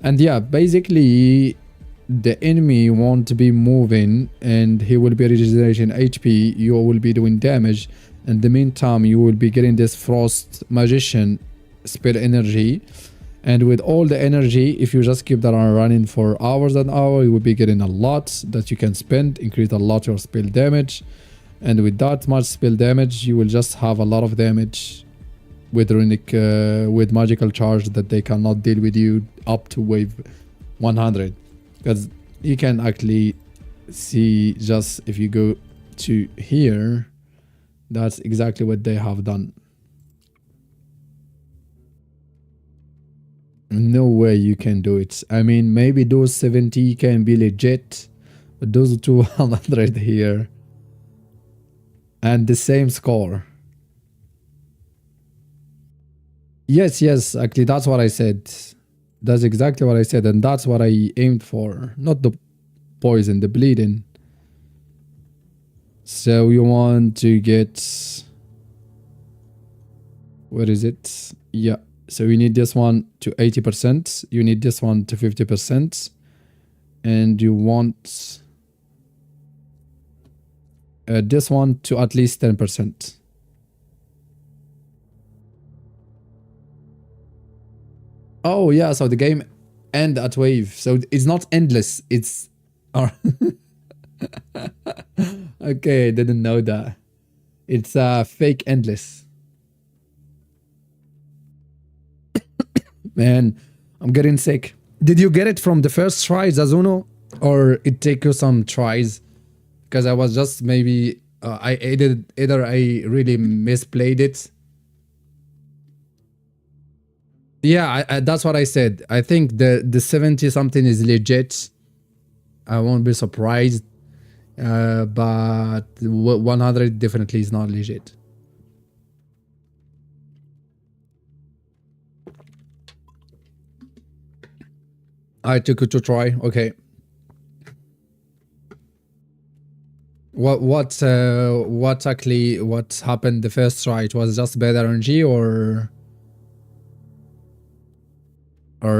And yeah, basically the enemy won't be moving, and he will be regenerating HP. You will be doing damage. In the meantime, you will be getting this Frost Magician spell energy. And with all the energy, if you just keep that on running for hours and hours, you will be getting a lot that you can spend, increase a lot your spell damage. And with that much spell damage, you will just have a lot of damage with runic, with magical charge, that they cannot deal with you up to wave 100. Because you can actually see, just if you go to here, that's exactly what they have done. No way you can do it. I mean, maybe those 70 can be legit, but those 200 here. And the same score. Yes, actually that's what I said. That's exactly what I said, and that's what I aimed for. Not the poison, the bleeding. So you want to get... Where is it? Yeah. So you need this one to 80%. You need this one to 50%. And you want this one to at least 10%. Oh yeah, so the game end at wave. So it's not endless. It's... Okay, I didn't know that. It's fake endless. Man, I'm getting sick. Did you get it from the first try, Zazuno? Or it take you some tries? Because I was just maybe I either I really misplayed it. Yeah, that's what I said. I think the 70 something is legit. I won't be surprised. But 100 definitely is not legit. I took it to try. Okay. What actually what happened the first try? It was just bad RNG or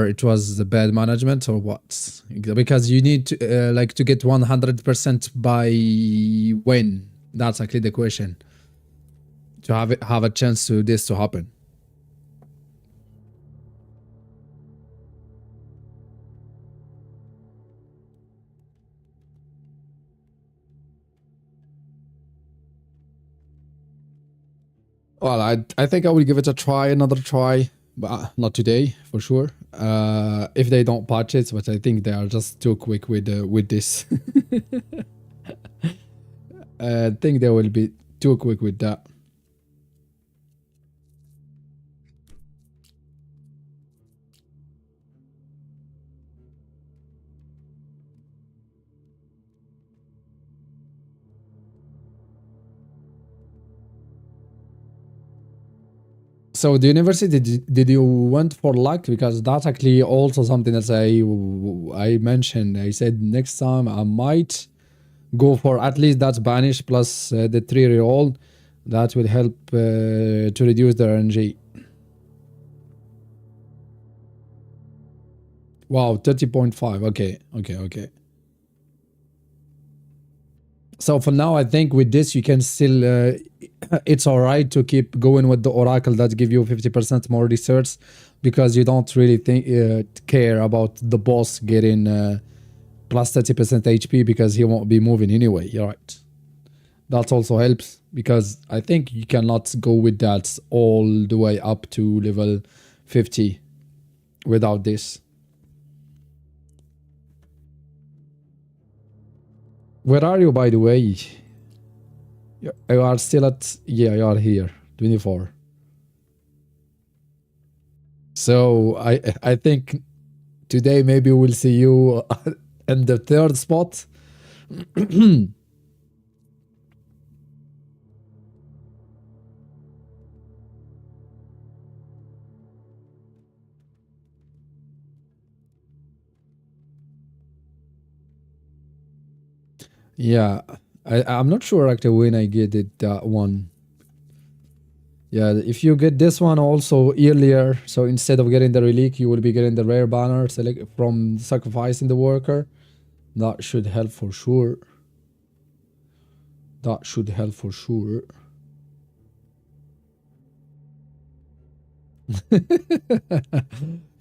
it was the bad management or what? Because you need to like to get 100% by when? That's actually the question. To have a chance to this to happen. Well, I think I will give it a try, another try, but not today for sure. If they don't patch it, but I think they are just too quick with this. I think they will be too quick with that. So the university, did you went for luck? Because that's actually also something that I mentioned. I said next time I might go for at least that banish plus the 3 reroll. That will help to reduce the RNG. Wow, 30.5. Okay. So for now, I think with this, you can still, it's all right to keep going with the Oracle that give you 50% more research because you don't really think care about the boss getting plus 30% HP because he won't be moving anyway. You're right. That also helps because I think you cannot go with that all the way up to level 50 without this. Where are you, by the way? You are still at, yeah, you are here, 24. So I think today maybe we'll see you in the third spot. Yeah, I'm not sure actually when I get it that one. Yeah, if you get this one also earlier, so instead of getting the relic, you will be getting the rare banner select from sacrificing the worker. That should help for sure. That should help for sure.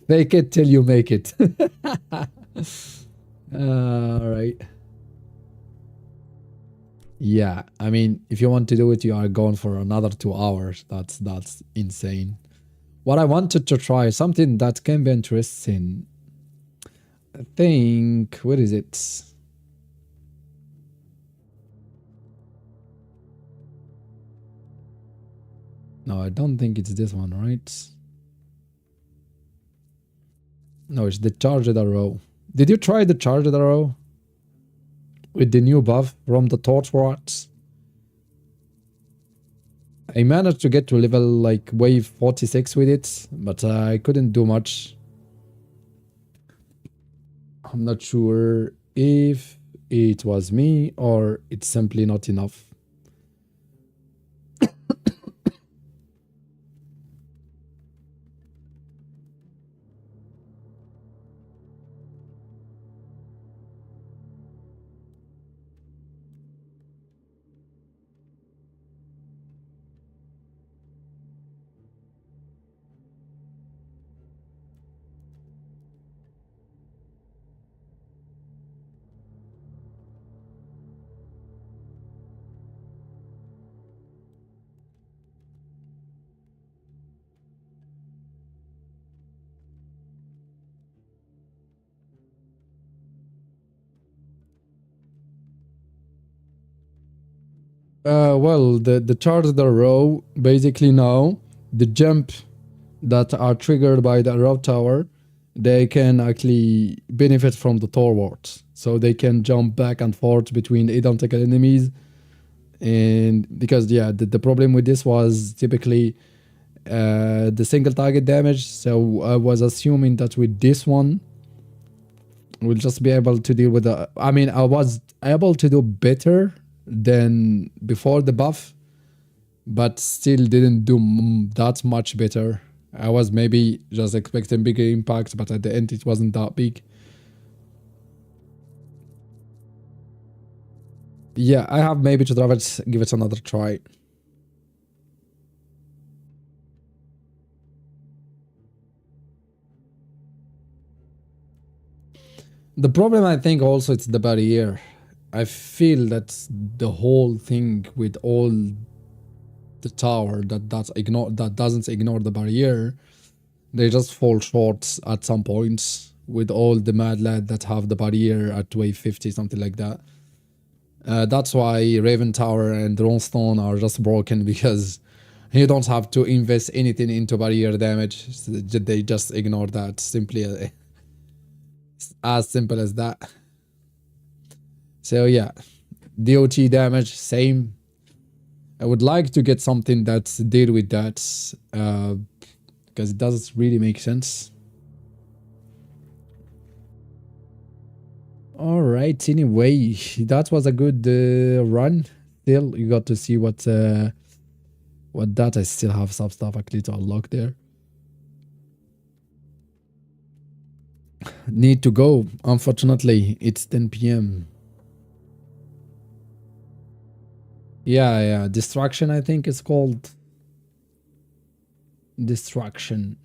Fake it till you make it. All right. Yeah, I mean, if you want to do it, you are going for another 2 hours. That's insane. What I wanted to try something that can be interesting. I think where is it? No, I don't think it's this one, right? No, it's the charged arrow. Did you try the charged arrow with the new buff from the torch rods? I managed to get to level like wave 46 with it, but I couldn't do much. I'm not sure if it was me or it's simply not enough. Well, the charts that are raw basically now the jump that are triggered by the raw tower, they can actually benefit from the torwarts. So they can jump back and forth between identical enemies. And because yeah, the problem with this was typically the single target damage. So I was assuming that with this one, we'll just be able to deal with the. I mean, I was able to do better than before the buff, but still didn't do that much better. I was maybe just expecting bigger impact, but at the end it wasn't that big. Yeah, I have maybe to try it, give it another try. The problem, I think, also it's the barrier. I feel that the whole thing with all the tower that doesn't ignore the barrier, they just fall short at some points with all the mad lad that have the barrier at wave 50, something like that. That's why Raven Tower and Dronestone are just broken because you don't have to invest anything into barrier damage. They just ignore that simply as simple as that. So yeah, DOT damage, same. I would like to get something that's deal with that because it doesn't really make sense. All right. Anyway, that was a good run. Still, you got to see what that. I still have some stuff actually to unlock there. Need to go. Unfortunately, it's 10 p.m. Yeah. Distraction, I think it's called. Distraction.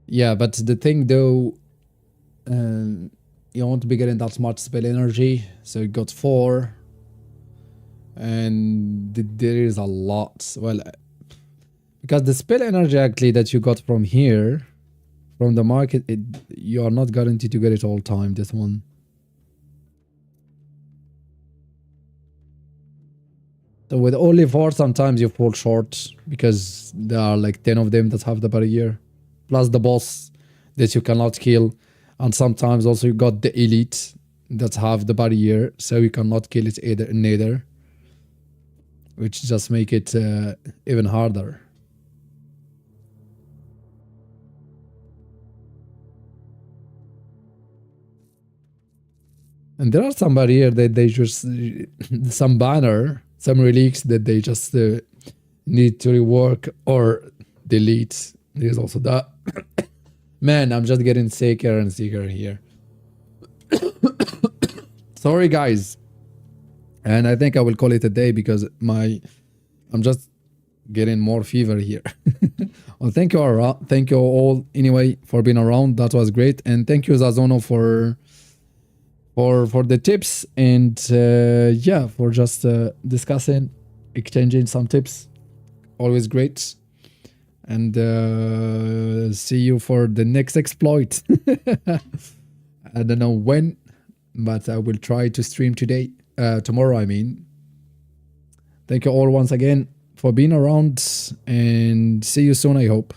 Yeah, but the thing though, you won't be getting that much spell energy. So you got 4. And there is a lot. Well, because the spell energy actually that you got from here, from the market, you are not guaranteed to get it all time, this one. So with only 4, sometimes you fall short because there are like 10 of them that have the barrier. Plus the boss that you cannot kill. And sometimes also you got the elite that have the barrier, so you cannot kill it neither. Which just make it even harder. And there are some barrier that they just some banner, some relics that they just need to rework or delete. There's also that. Man, I'm just getting sicker and sicker here. Sorry, guys. And I think I will call it a day because I'm just getting more fever here. Well, thank you all anyway for being around. That was great, and thank you Zazono for the tips and yeah, for just discussing, exchanging some tips. Always great. And see you for the next exploit. I don't know when, but I will try to stream today. Tomorrow, I mean. Thank you all once again for being around, and see you soon, I hope.